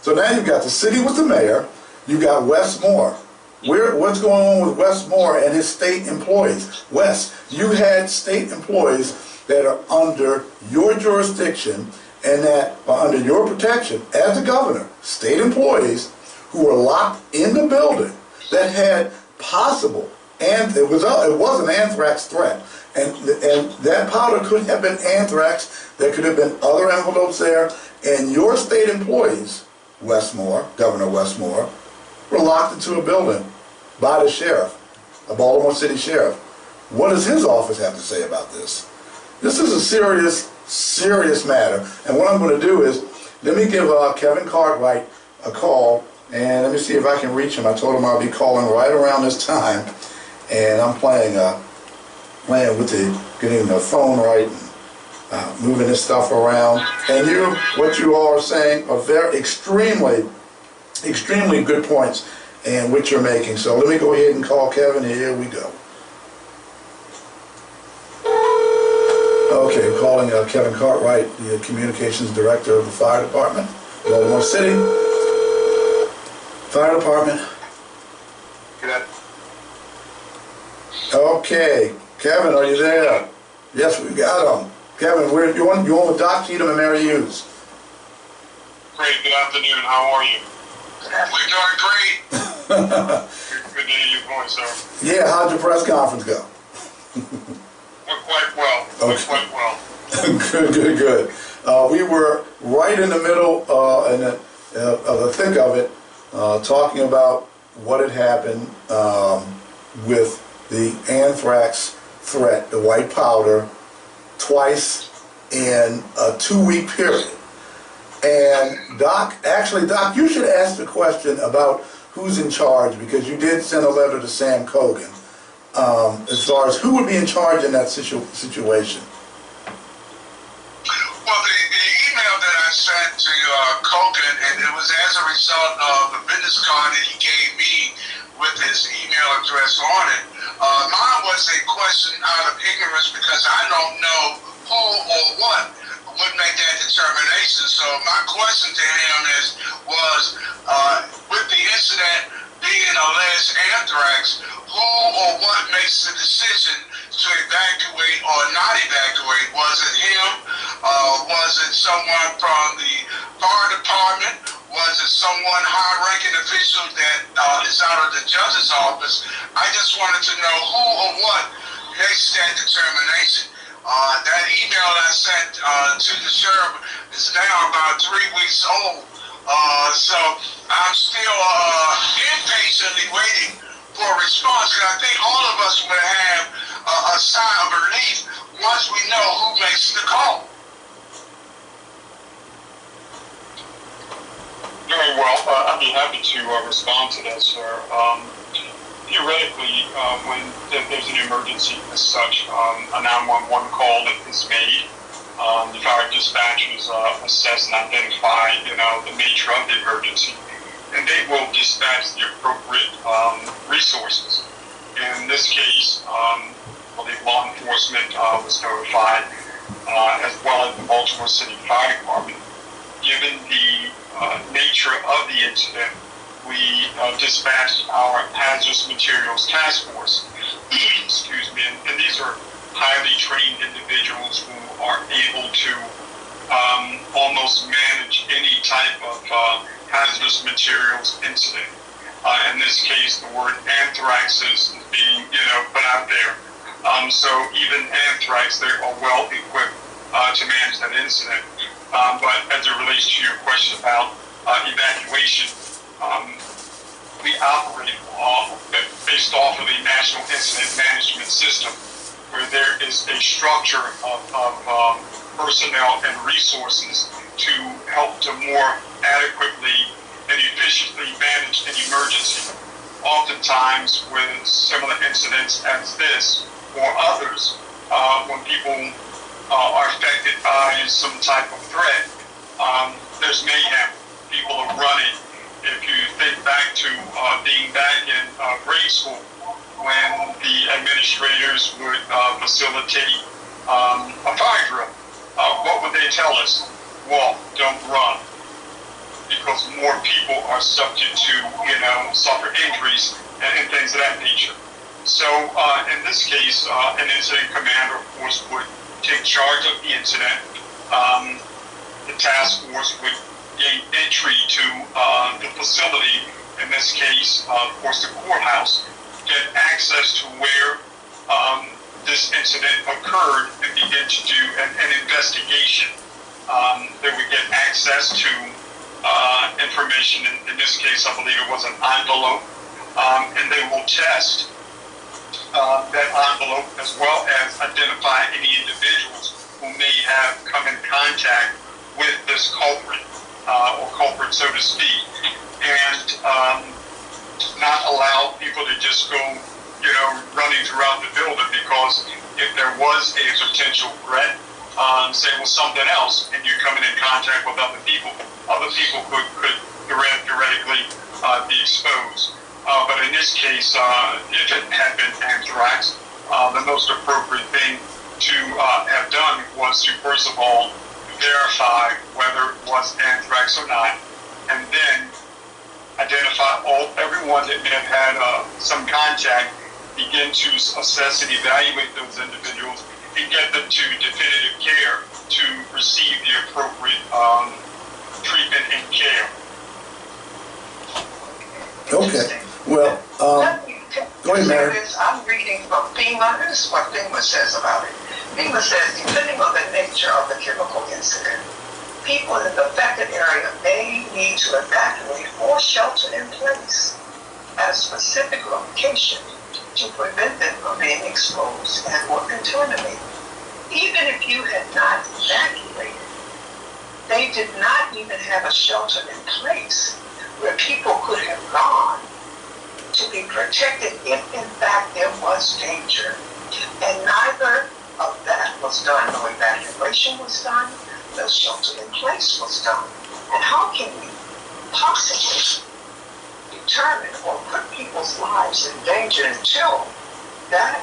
So now you've got the city with the mayor, you've got Wes Moore. What's going on with Wes Moore and his state employees? Wes, you had state employees that are under your jurisdiction and that are under your protection as the governor, state employees who were locked in the building that had possible, and it was an anthrax threat, and that powder could have been anthrax. There could have been other envelopes there, and your state employees, Governor Wes Moore, were locked into a building by the sheriff, a Baltimore City sheriff. What does his office have to say about this? This is a serious matter, and what I'm going to do is let me give Kevin Cartwright a call. And let me see if I can reach him. I told him I'll be calling right around this time. And I'm playing with getting the phone right and moving this stuff around. And what you all are saying are very extremely good points and what you're making. So let me go ahead and call Kevin, and here we go. Okay, calling Kevin Cartwright, the communications director of the fire department, Baltimore City. Fire department. Okay, Kevin, are you there? Yes, we got him. Kevin, you're on with Doc Cheatham and Mary Hughes. Great. Good afternoon. How are you? We're doing great. Good to hear your voice, sir. Yeah. How'd your press conference go? Went quite well. Went quite well. Good. We were right in the middle of the thick of it, talking about what had happened with the anthrax threat, the white powder, twice in a 2-week period. And Doc, you should ask the question about who's in charge, because you did send a letter to Sam Cogan as far as who would be in charge in that situation. Well, the email that I sent to Cogan, and it was as a result of the business card that he gave me with his email address on it. Mine was a question out of ignorance because I don't know who or what would make that determination. So my question to him was with the incident being alleged anthrax, who or what makes the decision to evacuate or not evacuate? Was it him? Was it someone from the fire department? Was it someone high-ranking official that is out of the judge's office? I just wanted to know who or what makes that determination. That email I sent to the sheriff is now about 3 weeks old. So I'm still impatiently waiting for a response, because I think all of us would have a sigh of relief once we know who makes the call. Very well. I'd be happy to respond to that, sir. Theoretically, when there's an emergency as such, a 911 call is made. The fire dispatchers assess and identify, the nature of the emergency, and they will dispatch the appropriate resources. In this case, the law enforcement was notified, as well as the Baltimore City Fire Department. Given the nature of the incident, we dispatched our hazardous materials task force. Excuse me, and these are highly trained individuals who are able to almost manage any type of hazardous materials incident. In this case, the word anthrax is being, put out there. So even anthrax, they are well equipped to manage that incident. But as it relates to your question about evacuation, we operate based off of the National Incident Management System, where there is a structure of personnel and resources to help to more adequately and efficiently manage an emergency. Oftentimes with similar incidents as this or others, when people are affected by some type of threat, there's mayhem. People are running. If you think back to being back in grade school, when the administrators would facilitate a fire drill, what would they tell us? Walk, don't run, because more people are subject to, suffer injuries and things of that nature. So in this case, an incident commander, of course, would take charge of the incident. The task force would gain entry to the facility, in this case, of course, the courthouse, get access to where this incident occurred and begin to do an investigation. They would get access to information. In this case, I believe it was an envelope, and they will test that envelope, as well as identify any individuals who may have come in contact with this culprit, or culprit, so to speak, and not allow people to just go, running throughout the building, because if there was a potential threat, say it was something else, and you're coming in contact with other people could theoretically be exposed. But in this case, if it had been anthrax, the most appropriate thing to have done was to, first of all, verify whether it was anthrax or not, and then identify everyone that may have had some contact, begin to assess and evaluate those individuals, and get them to definitive care to receive the appropriate treatment and care. Okay. Well, Go ahead, Mary. I'm reading from FEMA. This is what FEMA says about it. FEMA says, depending on the nature of the chemical incident, people in the affected area may need to evacuate or shelter in place at a specific location to prevent them from being exposed and or contaminated. Even if you had not evacuated, they did not even have a shelter in place where people could have gone to be protected if in fact there was danger. And neither of that was done. No evacuation was done, no shelter in place was done. And how can we possibly determine or put people's lives in danger until that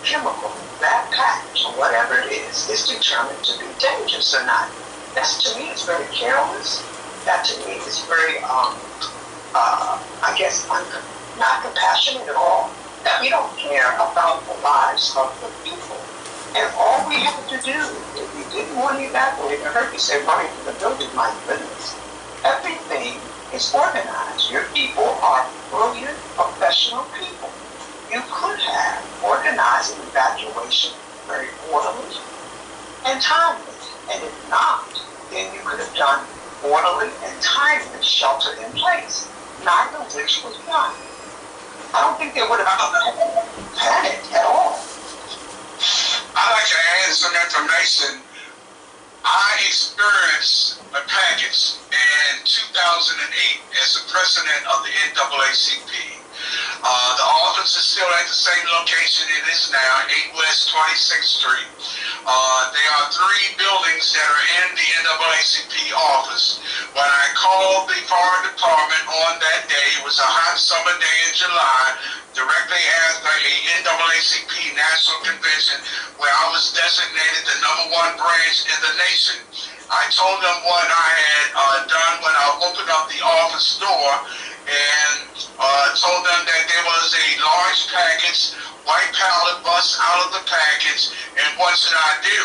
chemical, that package, or whatever it is determined to be dangerous or not? That to me is very careless. That to me is very, I guess, not compassionate at all. That we don't care about the lives of the people. And all we have to do, if we didn't want to evacuate, I heard you say running from the building, my goodness. Everything is organized. Your people are brilliant, professional people. You could have organized an evacuation very orderly and timely. And if not, then you could have done orderly and timely shelter in place, neither of which was done. I don't think they would have panicked at all. I'd like to add some information. I experienced a package in 2008 as the president of the NAACP. The office is still at the same location it is now, 8 West 26th Street. There are 3 buildings that are in the NAACP office. When I called the fire department on that day, it was a hot summer day in July, directly after a NAACP National Convention where I was designated the #1 branch in the nation. I told them what I had done when I opened up the office door and told them that there was a large package, white pallet bust out of the package, and what should I do?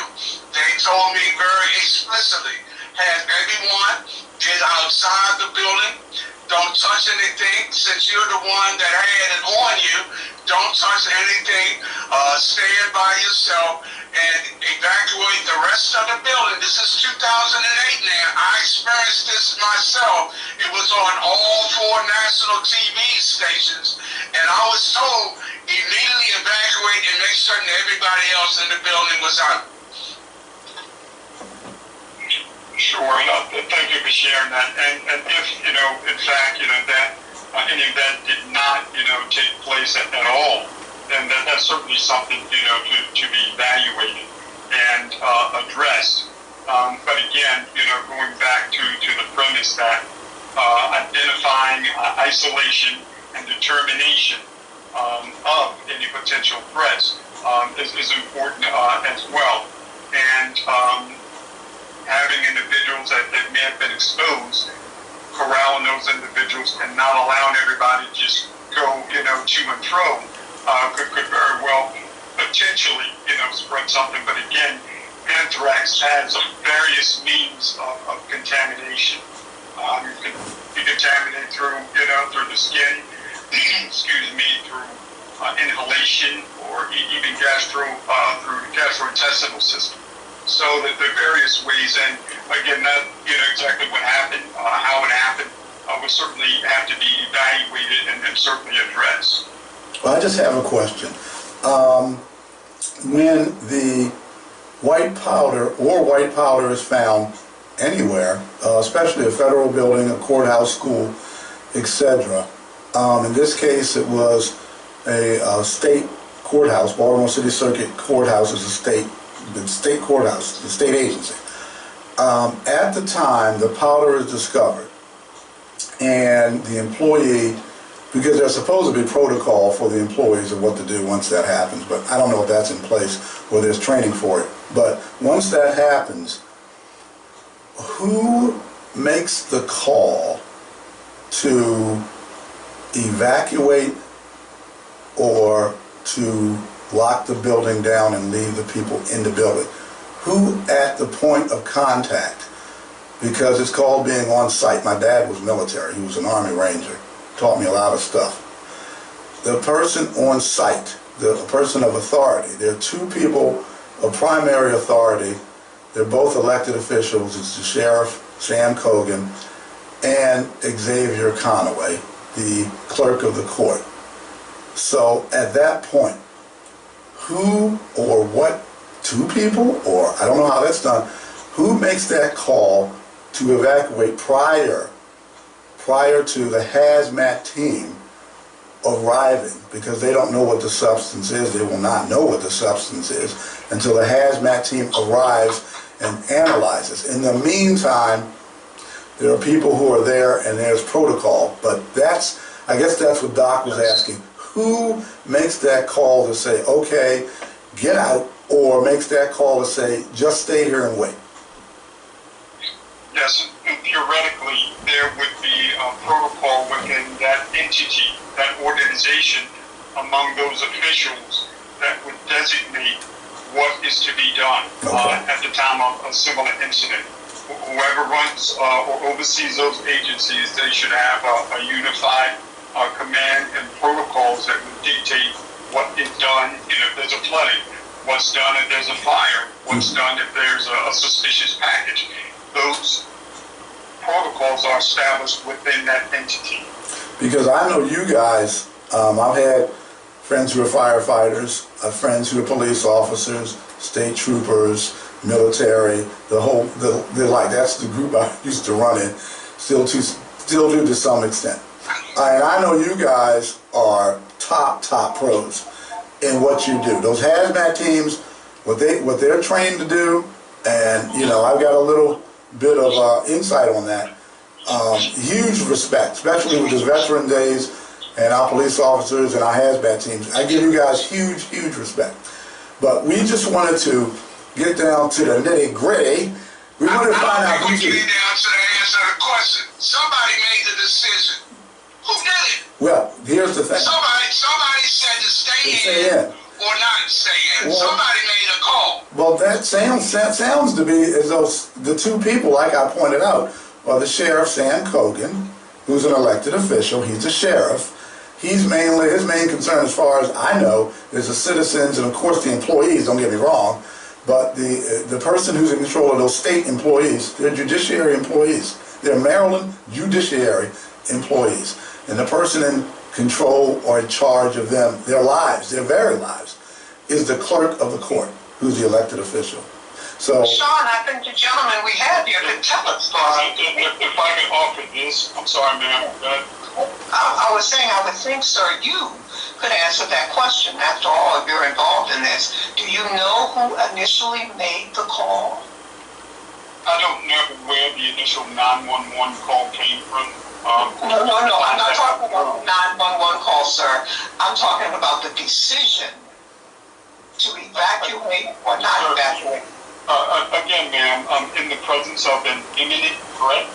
They told me very explicitly, have everyone get outside the building, don't touch anything, since you're the one that had it on you, don't touch anything, stand by yourself, and evacuate the rest of the building. This is 2008 now. I experienced this myself. It was on all 4 national TV stations, and I was told, immediately evacuate and make certain everybody else in the building was out. Sure, thank you for sharing that. And if, in fact, that any of that did not, take place at all, then that's certainly something, to be evaluated and addressed. But again, going back to the premise that identifying isolation and determination of any potential threats is important as well. And having individuals that may have been exposed, corralling those individuals and not allowing everybody to just go, to and fro, could very well potentially, spread something. But again, anthrax has various means of contamination. You can be contaminated through, through the skin, excuse me, through inhalation, or even through the gastrointestinal system. So that the various ways, and again, that exactly what happened, how it happened, would certainly have to be evaluated and certainly addressed. Well, I just have a question. When the white powder is found anywhere, especially a federal building, a courthouse, school, etc. In this case, it was a state courthouse. Baltimore City Circuit Courthouse is the state courthouse, the state agency. At the time the powder is discovered, and the employee, because there's supposed to be protocol for the employees of what to do once that happens, but I don't know if that's in place or there's training for it. But once that happens, who makes the call to evacuate or to lock the building down and leave the people in the building? Who at the point of contact? Because it's called being on site. My dad was military. He was an Army Ranger. Taught me a lot of stuff. the person on site, the person of authority. There are two people of primary authority. They're both elected officials. It's the Sheriff, Sam Cogan, and Xavier Conaway, the clerk of the court. So at that point, who or what, two people, or I don't know how that's done, who makes that call to evacuate prior to the hazmat team arriving? Because they don't know what the substance is. They will not know what the substance is until the hazmat team arrives and analyzes. In the meantime, there are people who are there and there's protocol, but I guess that's what Doc was asking. Who makes that call to say, okay, get out, or makes that call to say, just stay here and wait? Yes, and theoretically, there would be a protocol within that entity, that organization, among those officials that would designate what is to be done at the time of a similar incident. Whoever runs or oversees those agencies, they should have a unified command and protocols that would dictate what is done if there's a flooding, what's done if there's a fire, what's done if there's a suspicious package. Those protocols are established within that entity. Because I know you guys, I've had friends who are firefighters, friends who are police officers, state troopers, military, that's the group I used to run in, still do to some extent. And I know you guys are top pros in what you do. Those hazmat teams, what they're trained to do, and I've got a little bit of insight on that. Huge respect, especially with this Veteran Days and our police officers and our hazmat teams. I give you guys huge respect. But we just wanted to get down to the nitty gritty. We wanted to find out who's down to the answer to the question. Somebody made the decision. Who did it? Well, here's the thing. Somebody said to stay in or not stay in. Well, somebody made a call. Well, that sounds to be as though the two people, like I pointed out, are the Sheriff, Sam Cogan, who's an elected official. He's a sheriff. His main concern, as far as I know, is the citizens and, of course, the employees, don't get me wrong, but the person who's in control of those state employees, they're judiciary employees. They're Maryland Judiciary employees. And the person in control or in charge of them, their lives, their very lives, is the clerk of the court, who's the elected official. So, Sean, I think the gentleman we have here can tell us. If I could offer this, I'm sorry, ma'am. I was saying, I would think, sir, you could answer that question. After all, if you're involved in this, do you know who initially made the call? I don't know where the initial 911 call came from. No, I'm not talking about 911 call, sir. I'm talking about the decision to evacuate or not evacuate. Again, ma'am, in the presence of an imminent threat,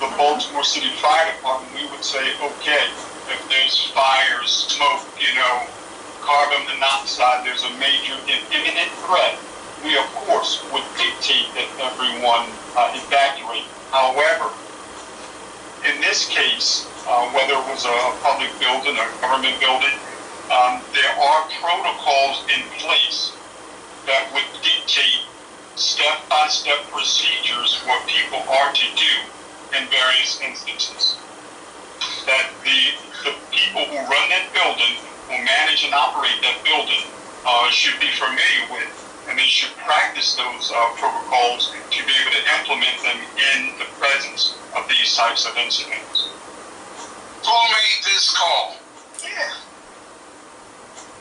the Baltimore City Fire Department, we would say, okay, if there's fire, smoke, carbon monoxide, there's a major imminent threat, we of course would dictate that everyone evacuate. However, in this case, whether it was a public building or a government building, there are protocols in place that would dictate step-by-step procedures what people are to do in various instances. That the people who run that building, who manage and operate that building, should be familiar with, and they should practice those protocols to be able to implement them in the presence of these types of incidents. Who made this call? Yeah.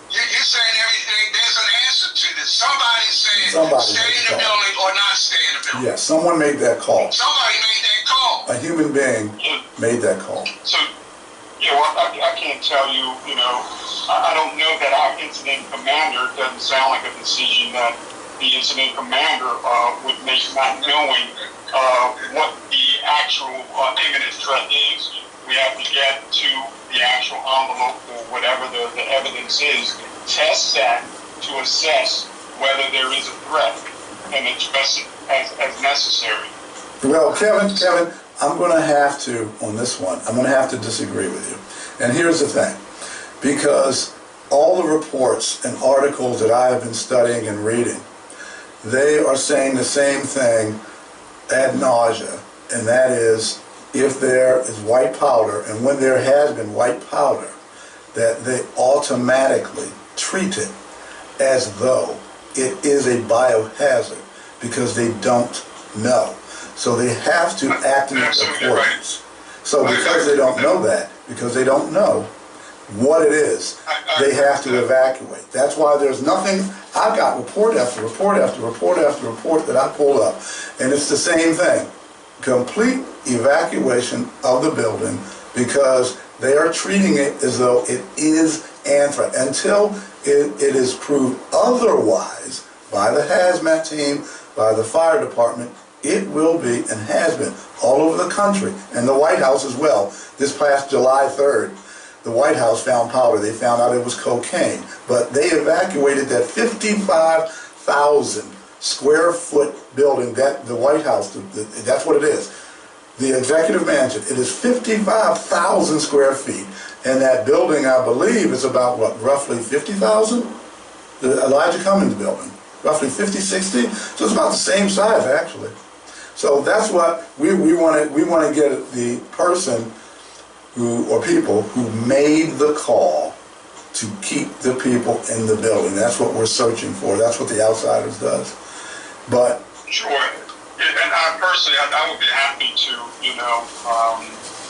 You're saying everything, there's an answer to this. Somebody said stay in the building or not stay in the building. yes, someone made that call. Somebody made that call. A human being made that call. So, I can't tell you, I don't know that our incident commander, doesn't sound like a decision that the incident commander would make, not knowing what the actual imminent threat is. We have to get to the actual envelope or whatever the evidence is, test that to assess whether there is a threat and address it as necessary. Well, Kevin, I'm going to have to, on this one, I'm going to have to disagree with you. And here's the thing. because all the reports and articles that I have been studying and reading, they are saying the same thing ad nausea, and that is, if there is white powder, and when there has been white powder, that they automatically treat it as though it is a biohazard, because they don't know. So they have to act in accordance. So because they don't know that, because they don't know what it is, they have to evacuate. That's why there's nothing. I've got report after report after report after report that I pull up, and it's the same thing. Complete evacuation of the building, because they are treating it as though it is anthrax. Until it is proved otherwise by the hazmat team, by the fire department, it will be and has been all over the country, and the White House as well. This past July 3rd, the White House found powder. They found out it was cocaine, but they evacuated that 55,000 square foot building, that the White House, that's what it is. The executive mansion, it is 55,000 square feet, and that building, I believe, is about, what, roughly 50,000? The Elijah Cummings building, roughly 50, 60? So it's about the same size, actually. So that's what we want to get the person who, or people who made the call to keep the people in the building. That's what we're searching for. That's what the Outsiders does. But sure, and I personally, I would be happy to,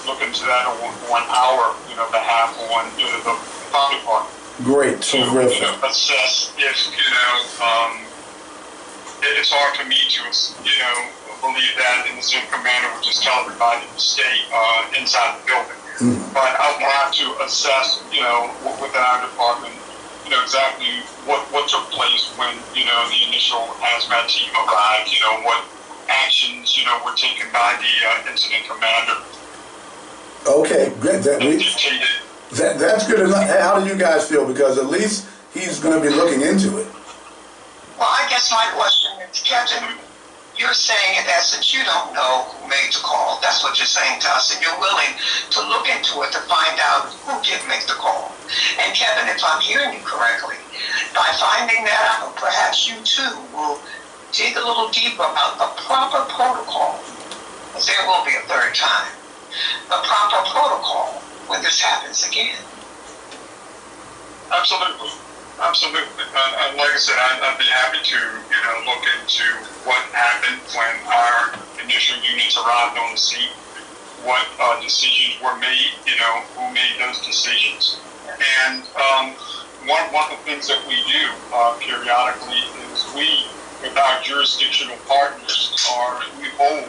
look into that on our, behalf on, the fire department. Great, terrific. To, assess if, it's hard for me to, believe that in the same commander would just tell everybody to stay inside the building. But I will have to assess, within our department, exactly what took place when, the initial hazmat team arrived, what actions, were taken by the incident commander. Okay, great. That's good enough. How do you guys feel? Because at least he's going to be looking into it. Well, I guess my question is, Captain, you're saying that since you don't know who made the call, that's what you're saying to us, and you're willing to look into it to find out who did make the call. And Kevin, if I'm hearing you correctly, by finding that out, perhaps you too will dig a little deeper about the proper protocol, because there will be a third time, the proper protocol when this happens again. Absolutely. Absolutely. And like I said, I'd be happy to, look into what happened when our initial units arrived on the scene, what decisions were made, who made those decisions. And one of the things that we do periodically is we, with our jurisdictional partners, we hold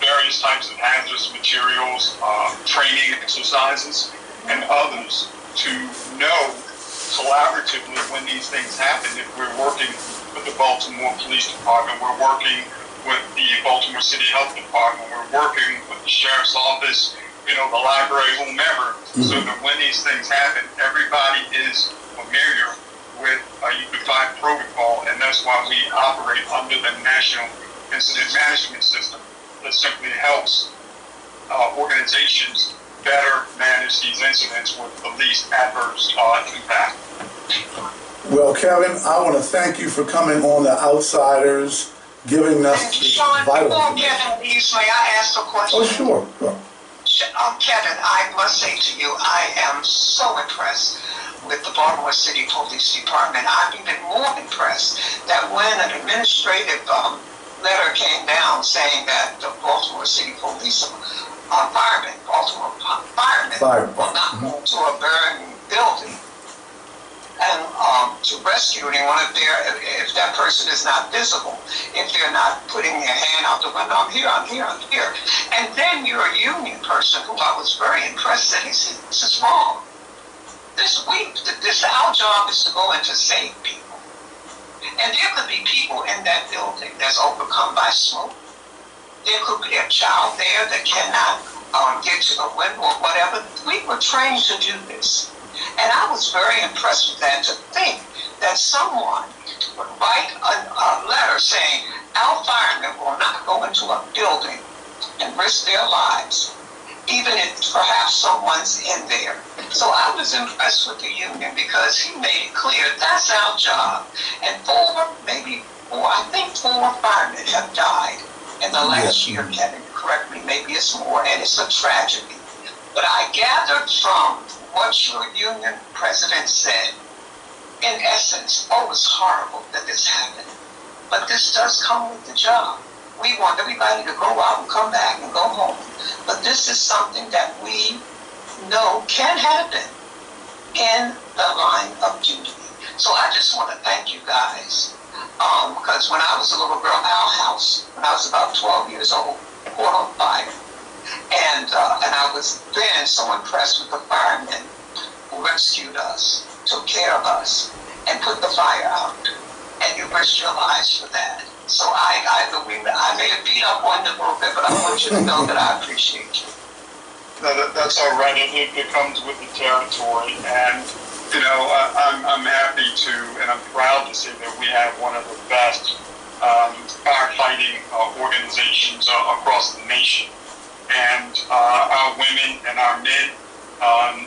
various types of hazardous materials, training exercises, and others to know collaboratively when these things happen. If we're working with the Baltimore Police Department, we're working with the Baltimore City Health Department, we're working with the Sheriff's Office, the library, whomever, so that when these things happen, everybody is familiar with a unified protocol, and that's why we operate under the National Incident Management System. That simply helps organizations better manage these incidents with the least adverse impact. Well, Kevin, I want to thank you for coming on The Outsiders, giving us this vital information. Kevin, please, may I ask a question? Oh, sure. Kevin, I must say to you, I am so impressed with the Baltimore City Police Department. I'm even more impressed that when an administrative letter came down saying that the Baltimore City Police firemen, Baltimore firemen, will not go to a burning building and to rescue anyone if that person is not visible, if they're not putting their hand out the window, I'm here. And then you're a union person who I was very impressed that he said, this is wrong. Our job is to go in to save people. And there could be people in that building that's overcome by smoke. There could be a child there that cannot get to the window or whatever. We were trained to do this. And I was very impressed with that, to think that someone would write a letter saying, our firemen will not go into a building and risk their lives even if perhaps someone's in there. So I was impressed with the union because he made it clear that's our job. And I think four firemen have died in the last year, Kevin, correct me, maybe it's more, and it's a tragedy. But I gathered from what your union president said, in essence, it's horrible that this happened. But this does come with the job. We want everybody to go out and come back and go home. But this is something that we know can happen in the line of duty. So I just want to thank you guys. Because when I was a little girl, our house, when I was about 12 years old, caught on fire. And I was then so impressed with the firemen who rescued us, took care of us, and put the fire out. And you risked your lives for that. So I may have beat up on you a little bit, but I want you to know that I appreciate you. No, that's all right. It comes with the territory. And, you know, I'm happy to, and I'm proud to say that we have one of the best firefighting organizations across the nation. And our women and our men,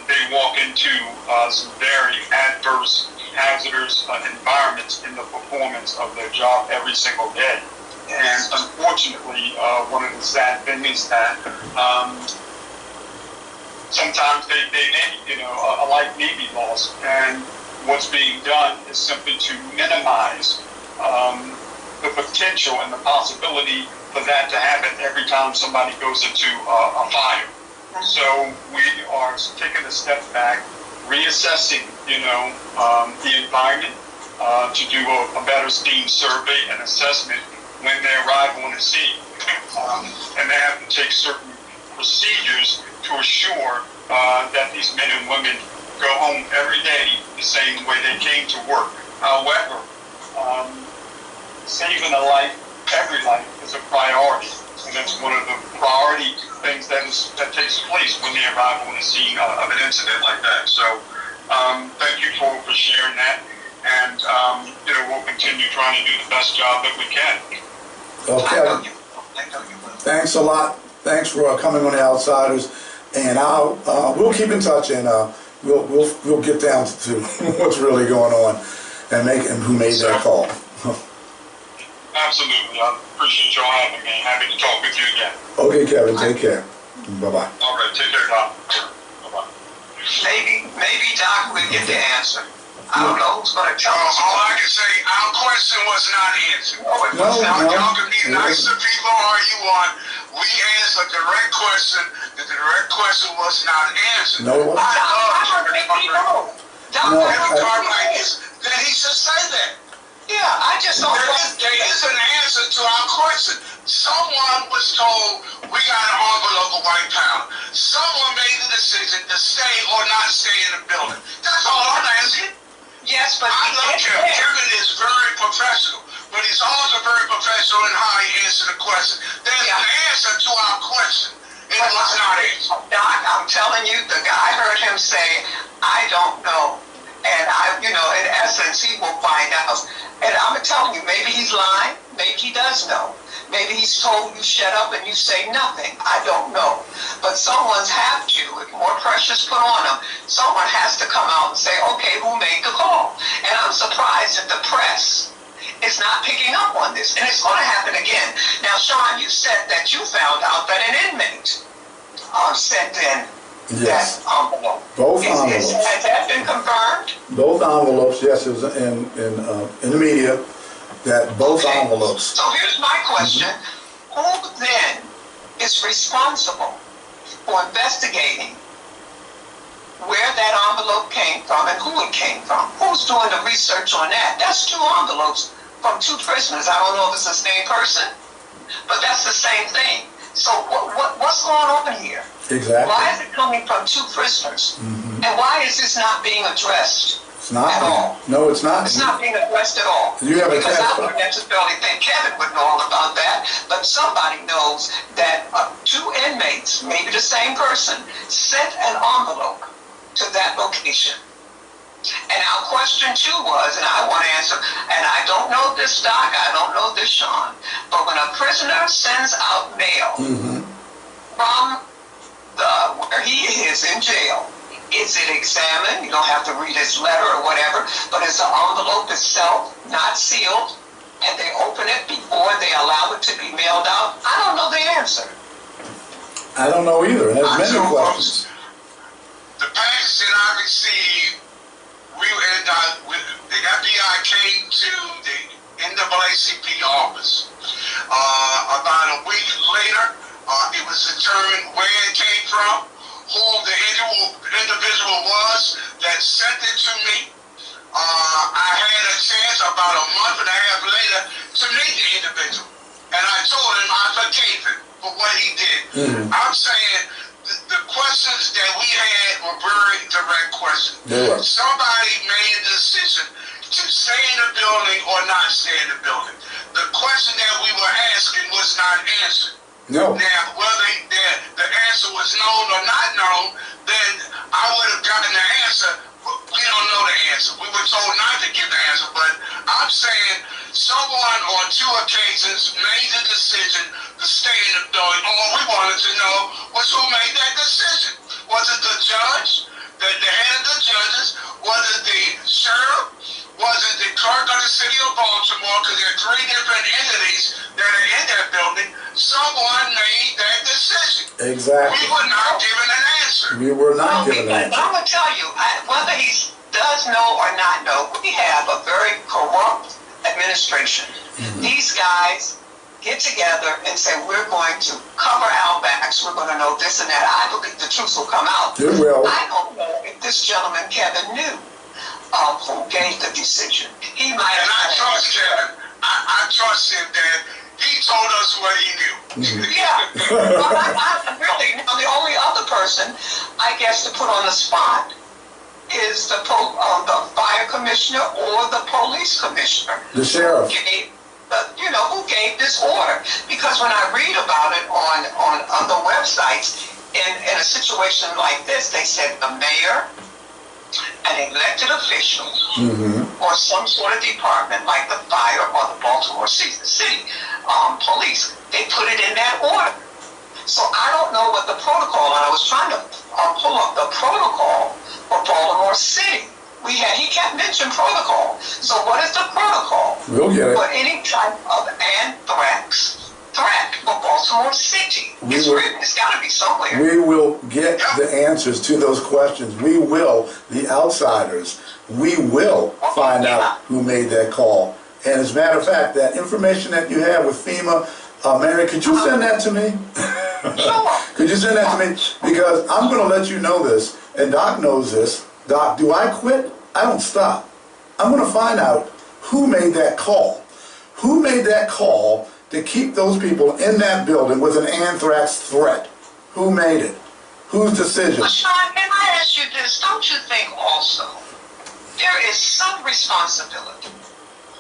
they walk into some very adverse, hazardous environments in the performance of their job every single day. And unfortunately, one of the sad things is that sometimes they may, a life may be lost. And what's being done is simply to minimize the potential and the possibility for that to happen every time somebody goes into a fire. So we are taking a step back, reassessing, the environment to do a better STEAM survey and assessment when they arrive on the scene. And they have to take certain procedures to assure that these men and women go home every day the same way they came to work. However, saving a life, every life, is a priority. And that's one of the priority things that takes place when they arrive on the scene of an incident like that. So thank you for sharing that. And, we'll continue trying to do the best job that we can. Okay. I know you will. Thanks a lot. Thanks for coming on The Outsiders. And we'll keep in touch, and we'll get down to what's really going on and who made that call. Absolutely. I appreciate y'all having me. Happy to talk with you again. Okay, Kevin. Take care. Bye-bye. All right. Take care, Doc. Bye-bye. Maybe Doc will get the answer. I don't know who's going to tell us. All I can say, our question was not answered. Y'all can be nice to people all you want. We answered a direct question. The direct question was not answered. No, it wasn't. Cartwright, then he should say that. Yeah, I just don't there is an answer to our question. Someone was told we got an envelope of white powder. Someone made the decision to stay or not stay in the building. That's all I'm asking. Yes, but I love Kevin. Kevin is very professional, but he's also very professional in how he answered the question. There's an answer to our question. It was not answered. Doc, I'm telling you, I heard him say, I don't know. And in essence, he will find out. And I'm telling you, maybe he's lying. Maybe he does know. Maybe he's told you shut up and you say nothing. I don't know. But someone's have to, if more pressure's put on them, someone has to come out and say, okay, who made the call? And I'm surprised that the press is not picking up on this. And it's going to happen again. Now, Sean, you said that you found out that an inmate sent in Yes. that envelope. Both envelopes. Has that been confirmed? Both envelopes, yes, it was in the media that both envelopes. So here's my question. Who then is responsible for investigating where that envelope came from and who it came from? Who's doing the research on that? That's two envelopes from two prisoners. I don't know if it's the same person, but that's the same thing. So what's going on here? Exactly. Why is it coming from two prisoners? And why is this not being addressed at all? No, it's not. It's not being addressed at all. Because I don't necessarily think Kevin would know all about that, but somebody knows that two inmates, maybe the same person, sent an envelope to that location. And our question too was, and I want to answer, and I don't know this, Doc, I don't know this, Sean, but when a prisoner sends out mail from where he is in jail. Is it examined? You don't have to read his letter or whatever, but is the envelope itself not sealed and they open it before they allow it to be mailed out? I don't know the answer. I don't know either, and there's many questions. The package that I received, the FBI came to the NAACP office. About a week later, it was determined where it came from, who the individual was that sent it to me. I had a chance about a month and a half later to meet the individual, and I told him I forgave him for what he did. I'm saying the questions that we had were very direct questions. Somebody made a decision to stay in the building or not stay in the building. The question that we were asking was not answered. No. Now, whether the answer was known or not known, then I would have gotten the answer. We don't know the answer. We were told not to give the answer, but I'm saying someone on 2 occasions made the decision to stay in the building. All we wanted to know was who made that decision. Was it the judge, the head of the judges? Was it the sheriff? Was it the clerk of the city of Baltimore? Because there are 3 different entities that are in that building. Someone made that decision. Exactly. We were not given an answer. We were not given an answer. I'm going to tell you, whether he does know or not know, we have a very corrupt administration. These guys get together and say, we're going to cover our backs, we're going to know this and that. I believe the truth will come out. It will. I don't know if this gentleman, Kevin, knew who gave the decision. He might have. And I trust Kevin. I trust him that he told us what he knew. Yeah. But I really, the only other person, I guess, to put on the spot is the fire commissioner or the police commissioner. The sheriff. Who gave this order? Because when I read about it on other websites, in a situation like this, they said the mayor, an elected official, or some sort of department like the fire or the Baltimore City police, they put it in that order. So I don't know what the protocol, and I was trying to pull up the protocol for Baltimore City. He kept mentioning protocol. So what is the protocol We'll get it. for any type of anthrax threat for Baltimore City? It's written. It's got to be somewhere. We will get the answers to those questions. We will, the outsiders, we will find out who made that call. And as a matter of fact, that information that you have with FEMA, Mary, could you send that to me? Sure. Could you send that to me? Because I'm going to let you know this, and Doc knows this. Doc, do I quit? I don't stop. I'm going to find out who made that call. Who made that call to keep those people in that building with an anthrax threat? Who made it? Whose decision? But Sean, can I ask you this? Don't you think also there is some responsibility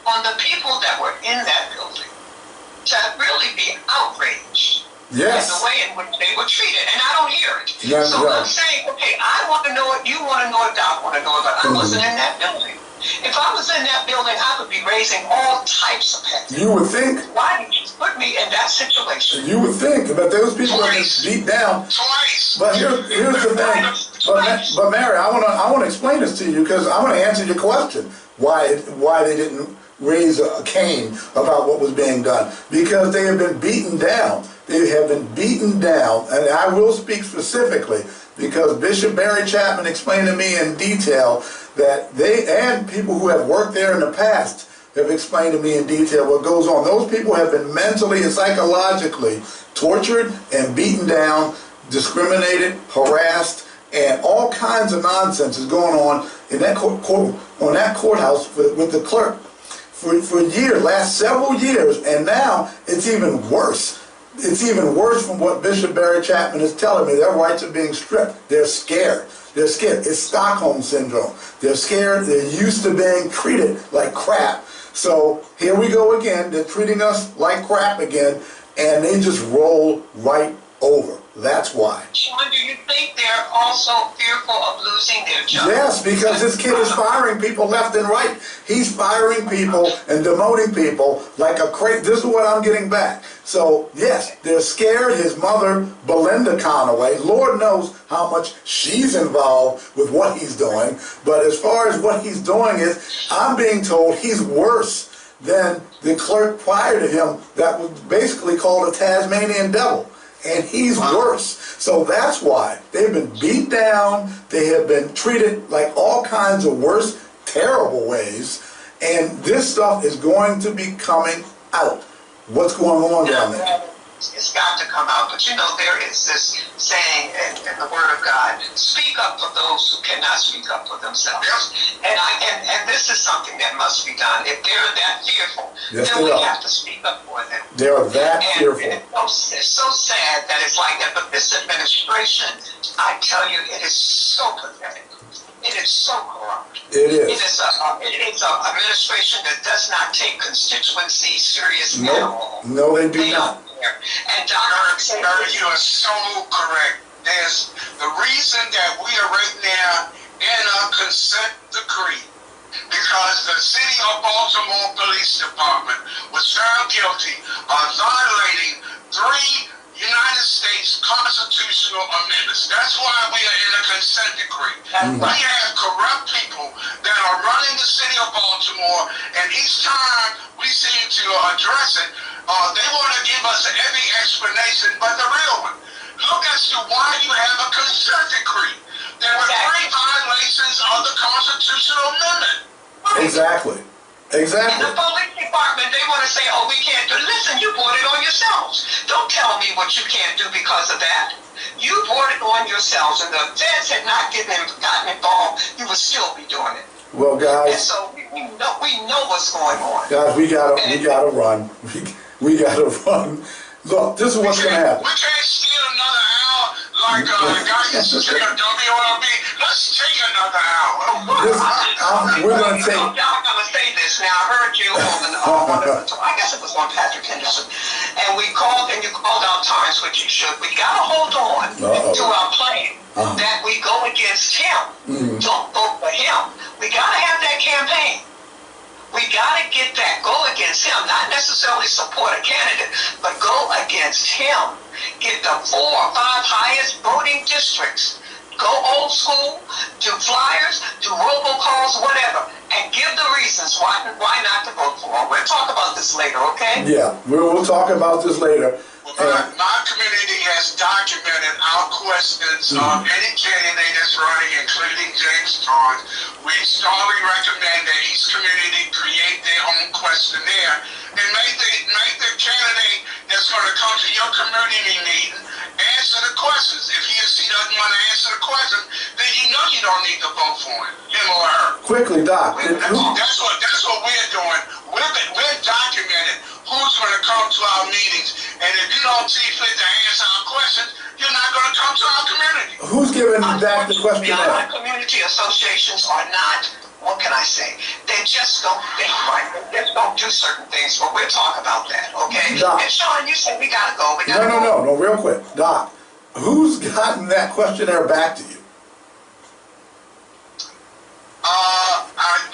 on the people that were in that building to really be outraged? Yes. And the way in which they were treated, and I don't hear it. That's so right. I'm saying, okay, I want to know it, you want to know it, Doc want to know it, but I wasn't in that building. If I was in that building, I would be raising all types of heads. You would think. Why did you put me in that situation? You would think, but those people are just beat down. Twice. But here's the thing. But Mary, I want to explain this to you because I want to answer your question. Why they didn't raise a cane about what was being done? Because they have been beaten down. They have been beaten down, and I will speak specifically because Bishop Barry Chapman explained to me in detail that they and people who have worked there in the past have explained to me in detail what goes on. Those people have been mentally and psychologically tortured and beaten down, discriminated, harassed, and all kinds of nonsense is going on in that courthouse with the clerk for years, last several years, and now it's even worse. It's even worse from what Bishop Barry Chapman is telling me. Their rights are being stripped. They're scared. They're scared. It's Stockholm Syndrome. They're scared. They're used to being treated like crap. So here we go again. They're treating us like crap again, and they just roll right over. That's why. Sean, do you think they're also fearful of losing their jobs? Yes, because this kid is firing people left and right. He's firing people and demoting people like a crazy. This is what I'm getting back. So, yes, they're scared. His mother, Belinda Conaway, Lord knows how much she's involved with what he's doing. But as far as what he's doing is, I'm being told he's worse than the clerk prior to him that was basically called a Tasmanian devil. And he's worse. So that's why they've been beat down. They have been treated like all kinds of worse, terrible ways. And this stuff is going to be coming out. What's going on down there? It's got to come out. But you know, there is this saying in the Word of God, speak up for those who cannot speak up for themselves. And this is something that must be done. If they're that fearful, yes, then we have to speak up for them. They are that fearful. It's so sad that it's like that. But this administration, I tell you, it is so pathetic. It is so corrupt. It is. It's an administration that does not take constituency seriously at all. No, they do not. And Dr. You are so correct. There's the reason that we are right now in a consent decree, because the City of Baltimore Police Department was found guilty of violating 3 United States constitutional amendments. That's why we are in a consent decree. We have corrupt people that are running the City of Baltimore, and each time we seem to address it, they want to give us every explanation but the real one. Look as to why you have a consent decree. There were 3 violations of the constitutional amendment. Exactly. Exactly. And the police department, they want to say, oh, we can't do it. Listen, you brought it on yourselves. Don't tell me what you can't do because of that. You brought it on yourselves, and the feds had not gotten involved, you would still be doing it. Well, guys. And so we know what's going on. Guys, we gotta run. We gotta run. Look, this is what's gonna happen. We can't steal another hour like a guy used to say on WRB. Let's take another hour. We're gonna take. I'm gonna say this now. I heard you I guess it was on Patrick Henderson, and we called, and you called out times which you should. We gotta hold on to our plan that we go against him. Don't vote for him. We gotta have that campaign. We got to get that, go against him, not necessarily support a candidate, but go against him. Get the 4 or 5 highest voting districts. Go old school, do flyers, do robocalls, whatever, and give the reasons why not to vote for him. We'll talk about this later, okay? Yeah, we'll talk about this later. My community has documented our questions of any candidate that's running, including James Torrance. We strongly recommend that each community create their own questionnaire and make the candidate that's going to come to your community meeting answer the questions. If he or she doesn't want to answer the question, then you know you don't need to vote for him or her. Quickly, Doc. That's what we're doing. We're documenting who's going to come to our meetings, and if you don't see fit to answer our questions, you're not going to come to our community. Who's giving back the questionnaire? Our community associations are not, what can I say? They just don't think right. They just don't do certain things, but we'll talk about that, okay? Doc. And Sean, you said we got to go. No, real quick. Doc, who's gotten that questionnaire back to you?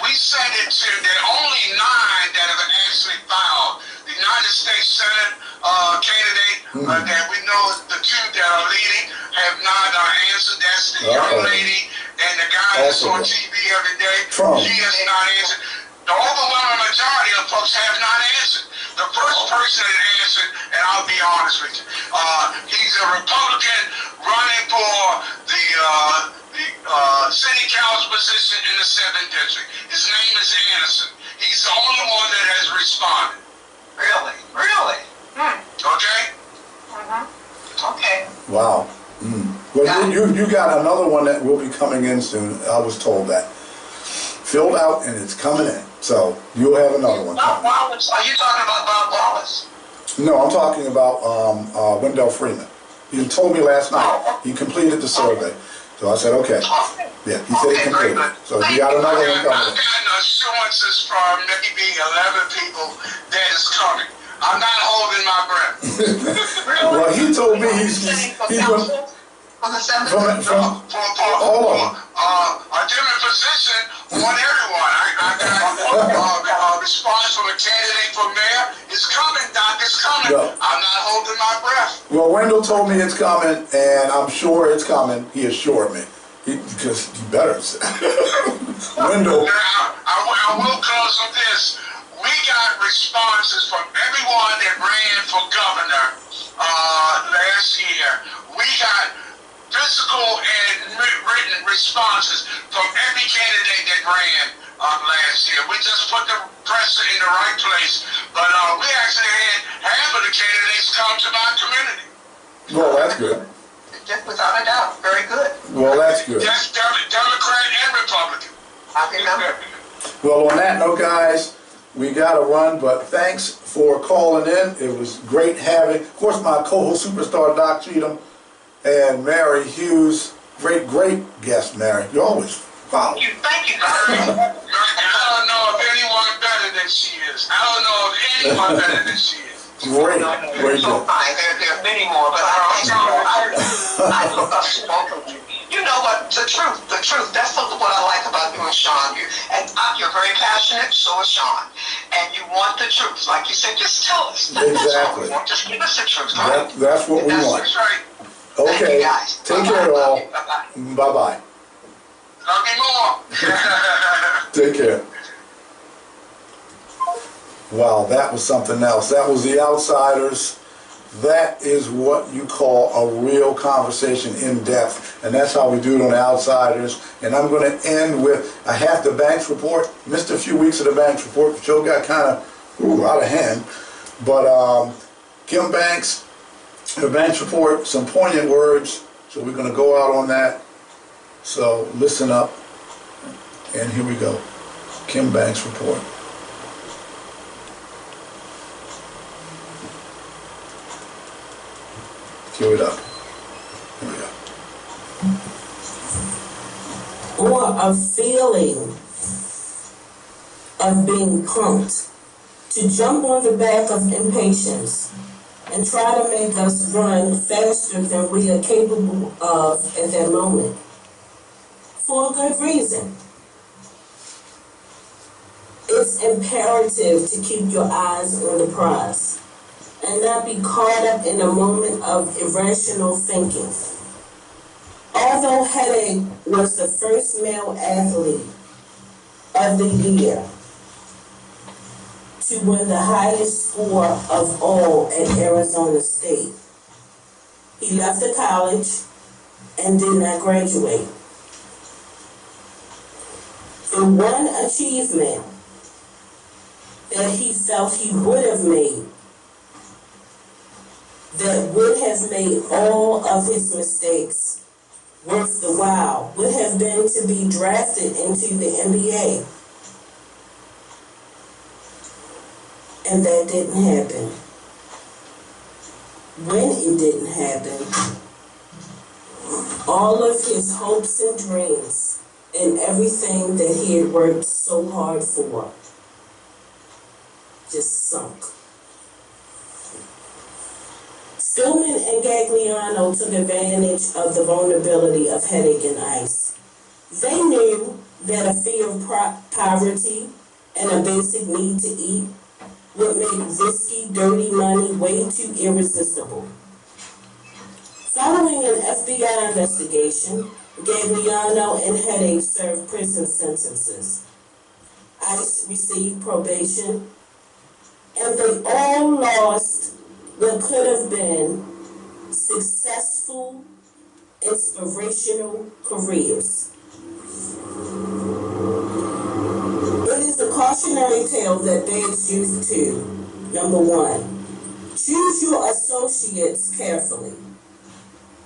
We sent it to, there are only 9 that have actually filed. The United States Senate candidate that we know, the 2 that are leading have not answered. That's the young lady and the guy that's on TV every day. Trump. He has not answered. The overwhelming majority of folks have not answered. The first person that answered, and I'll be honest with you, he's a Republican running for the city council position in the 7th district. His name is Anderson. He's the only one that has responded. Really? Okay? Okay. Wow. Well, you got another one that will be coming in soon. I was told that. Filled out, and it's coming in. So you'll have another one. Bob Wallace. Are you talking about Bob Wallace? No, I'm talking about Wendell Freeman. He told me last night he completed the survey. So I said, okay. Yeah, he said he completed it. So you got another one coming in. I've gotten assurances from maybe 11 people that it's coming. I'm not holding my breath. Well, he told me he's going from all of them. A different position on everyone. I got a response from a candidate for mayor. It's coming, Doc. It's coming. Yeah. I'm holding my breath. Well, Wendell told me it's coming, and I'm sure it's coming. He assured me. Because he better. Wendell. I will close with this. We got responses from everyone that ran for governor last year. We got physical and written responses from every candidate that ran last year. We just put the pressure in the right place. But we actually had half of the candidates come to my community. Well, that's good. Without a doubt, very good. Well, that's good. Yes, Democrat and Republican. I remember. Well, on that note, guys, we got to run, but thanks for calling in. It was great having, of course, my co-host superstar, Doc Cheatham, and Mary Hughes. Great guest, Mary. You always follow. Thank you. I don't know if anyone better than she is. I don't know if anyone better than she is. Great So fine. There are many more, but I look up to both of you. You know what? The truth. That's what I like about you and Sean. You're very passionate, so is Sean. And you want the truth. Like you said, just tell us. That's all we want. Just give us the truth. Right? That's what we want. That's right. Okay. Take care, all. Bye-bye. Love you more. Take care. Wow, that was something else. That was The Outsiders. That is what you call a real conversation in depth. And that's how we do it on The Outsiders. And I'm going to end with, I have the Banks report. Missed a few weeks of the Banks report. The show got kind of out of hand. But Kim Banks, the Banks report, some poignant words. So we're going to go out on that. So listen up. And here we go. Kim Banks report. Cue it up. Here we go. Or a feeling of being pumped to jump on the back of impatience and try to make us run faster than we are capable of at that moment. For a good reason. It's imperative to keep your eyes on the prize and not be caught up in a moment of irrational thinking. Although Headache was the first male athlete of the year to win the highest score of all at Arizona State, he left the college and did not graduate. The one achievement that he felt he would have made, that would have made all of his mistakes worth the while, would have been to be drafted into the NBA. And that didn't happen. When it didn't happen, all of his hopes and dreams and everything that he had worked so hard for just sunk. Stillman and Gagliano took advantage of the vulnerability of Headache and Ice. They knew that a fear of poverty and a basic need to eat would make risky, dirty money way too irresistible. Following an FBI investigation, Gagliano and Headache served prison sentences. Ice received probation, and they all lost what could have been successful, inspirational careers. It is a cautionary tale that begs youth to, number one, choose your associates carefully.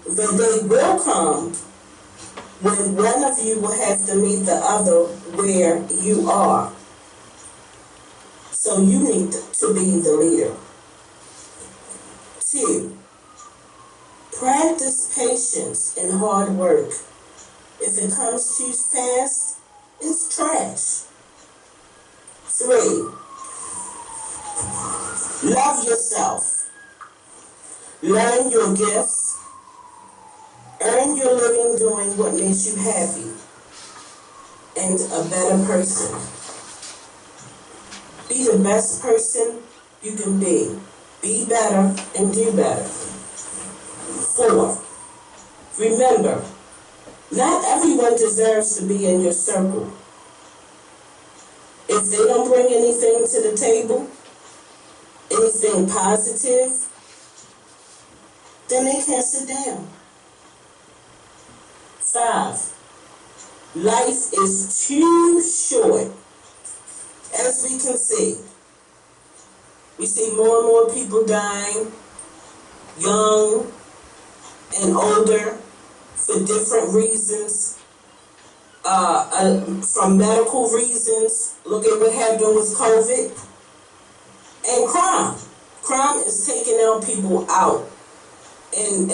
The day will come when one of you will have to meet the other where you are. So you need to be the leader. 2, practice patience and hard work. If it comes too fast, it's trash. 3, love yourself. Learn your gifts. Earn your living doing what makes you happy and a better person. Be the best person you can be. Be better and do better. 4, remember, not everyone deserves to be in your circle. If they don't bring anything to the table, anything positive, then they can't sit down. 5, life is too short. As we can see, we see more and more people dying, young and older, for different reasons, from medical reasons. Look at what happened with COVID. And crime. Crime is taking out people out in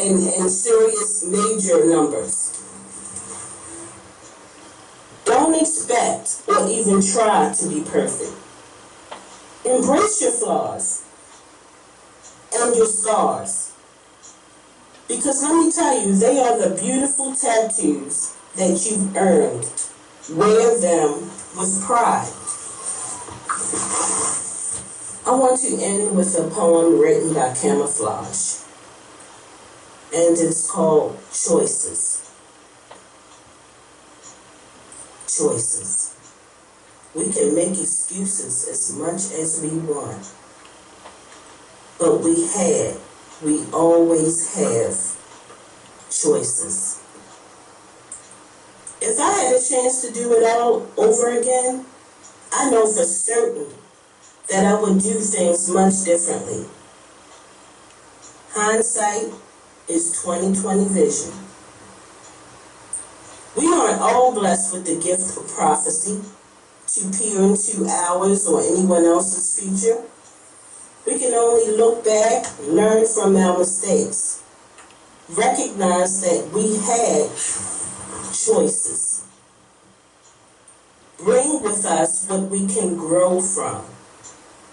serious major numbers. Don't expect or even try to be perfect. Embrace your flaws and your scars. Because let me tell you, they are the beautiful tattoos that you've earned. Wear them with pride. I want to end with a poem written by Camouflage. And it's called Choices. Choices. We can make excuses as much as we want. But we always have choices. If I had a chance to do it all over again, I know for certain that I would do things much differently. Hindsight is 20/20 vision. We aren't all blessed with the gift of prophecy to peer into ours or anyone else's future. We can only look back, learn from our mistakes, recognize that we had choices. Bring with us what we can grow from,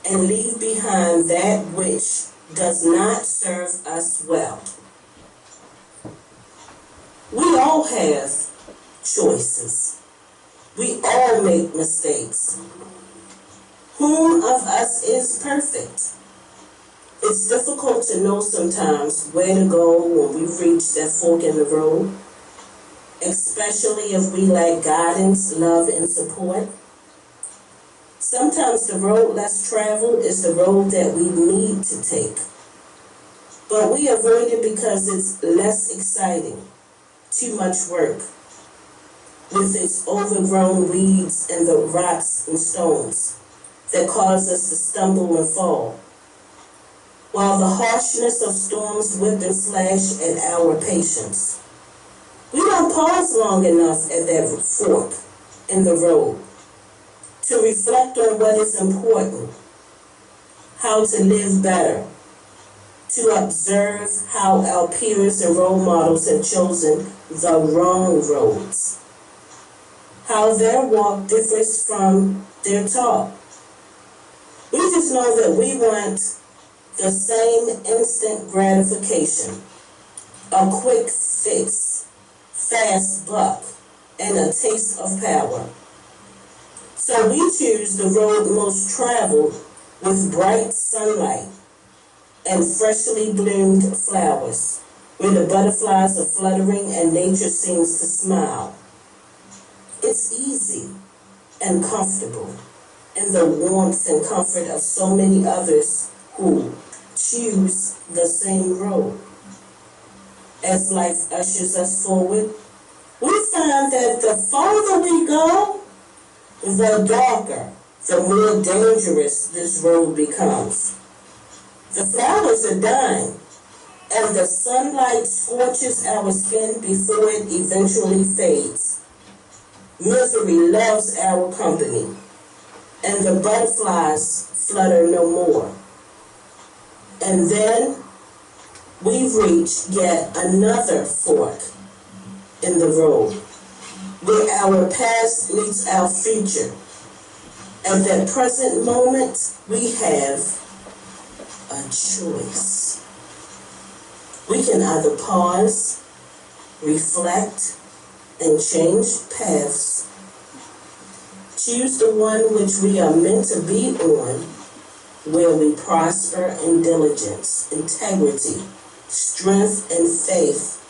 and leave behind that which does not serve us well. We all have choices. We all make mistakes. Whom of us is perfect? It's difficult to know sometimes where to go when we reach that fork in the road, especially if we lack guidance, love, and support. Sometimes the road less traveled is the road that we need to take. But we avoid it because it's less exciting, too much work, with its overgrown weeds and the rocks and stones that cause us to stumble and fall, while the harshness of storms whip and slash at our patience. We don't pause long enough at that fork in the road to reflect on what is important, how to live better, to observe how our peers and role models have chosen the wrong roads, how their walk differs from their talk. We just know that we want the same instant gratification, a quick fix, fast buck, and a taste of power. So we choose the road most traveled with bright sunlight and freshly bloomed flowers, where the butterflies are fluttering and nature seems to smile. It's easy and comfortable, in the warmth and comfort of so many others who choose the same road. As life ushers us forward, we find that the farther we go, the darker, the more dangerous this road becomes. The flowers are dying, and the sunlight scorches our skin before it eventually fades. Misery loves our company, and the butterflies flutter no more. And then we've reached yet another fork in the road, where our past meets our future. At that present moment, we have a choice. We can either pause, reflect, and change paths. Choose the one which we are meant to be on, where we prosper in diligence, integrity, strength, and faith.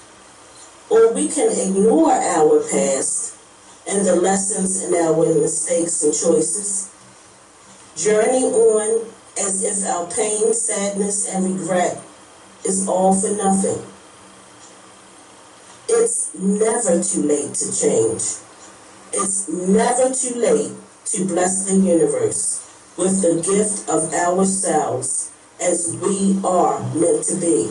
Or we can ignore our past and the lessons in our mistakes and choices, journey on as if our pain, sadness, and regret is all for nothing. It's never too late to change. It's never too late to bless the universe with the gift of ourselves as we are meant to be.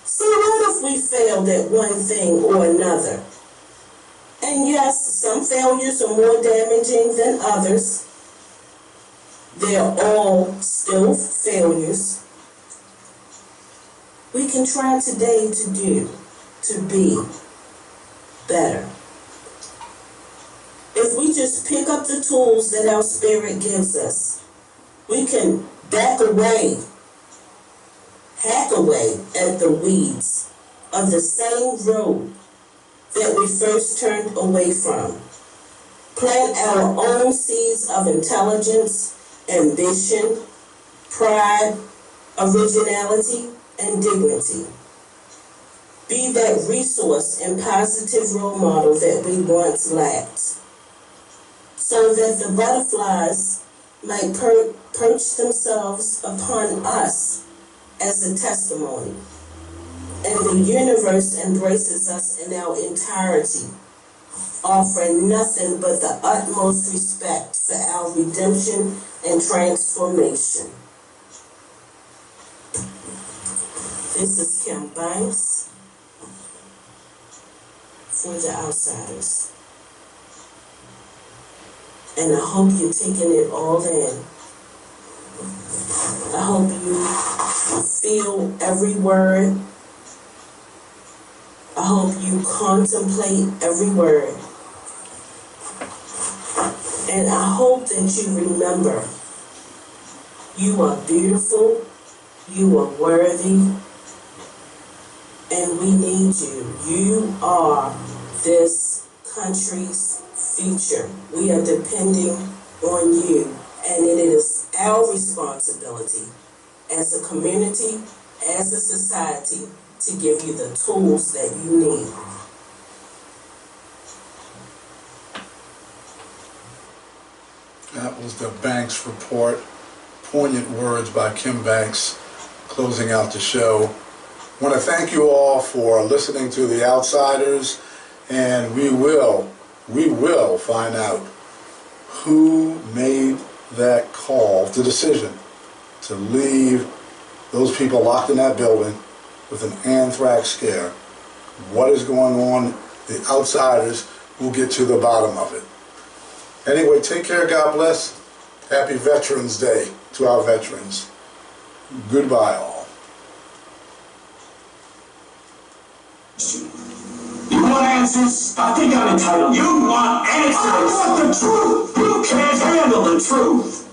So what if we failed at one thing or another? And yes, some failures are more damaging than others. They're all still failures. We can try today to be better. If we just pick up the tools that our spirit gives us, we can hack away at the weeds of the same road that we first turned away from. Plant our own seeds of intelligence, ambition, pride, originality, and dignity. Be that resource and positive role model that we once lacked, so that the butterflies might perch themselves upon us as a testimony, and the universe embraces us in our entirety, offering nothing but the utmost respect for our redemption and transformation. This is Kim Banks for The Outsiders. And I hope you're taking it all in. I hope you feel every word. I hope you contemplate every word. And I hope that you remember you are beautiful, you are worthy, and we need you. You are this country's future. We are depending on you, and it is our responsibility as a community, as a society, to give you the tools that you need. That was the Banks Report. Poignant words by Kim Banks, closing out the show. I want to thank you all for listening to The Outsiders, and we will find out who made that call, the decision to leave those people locked in that building with an anthrax scare. What is going on? The Outsiders will get to the bottom of it. Anyway, take care, God bless. Happy Veterans Day to our veterans. Goodbye all. You want answers? I think I'm entitled. You want answers? I want the truth. You can't handle the truth.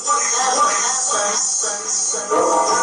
What happened?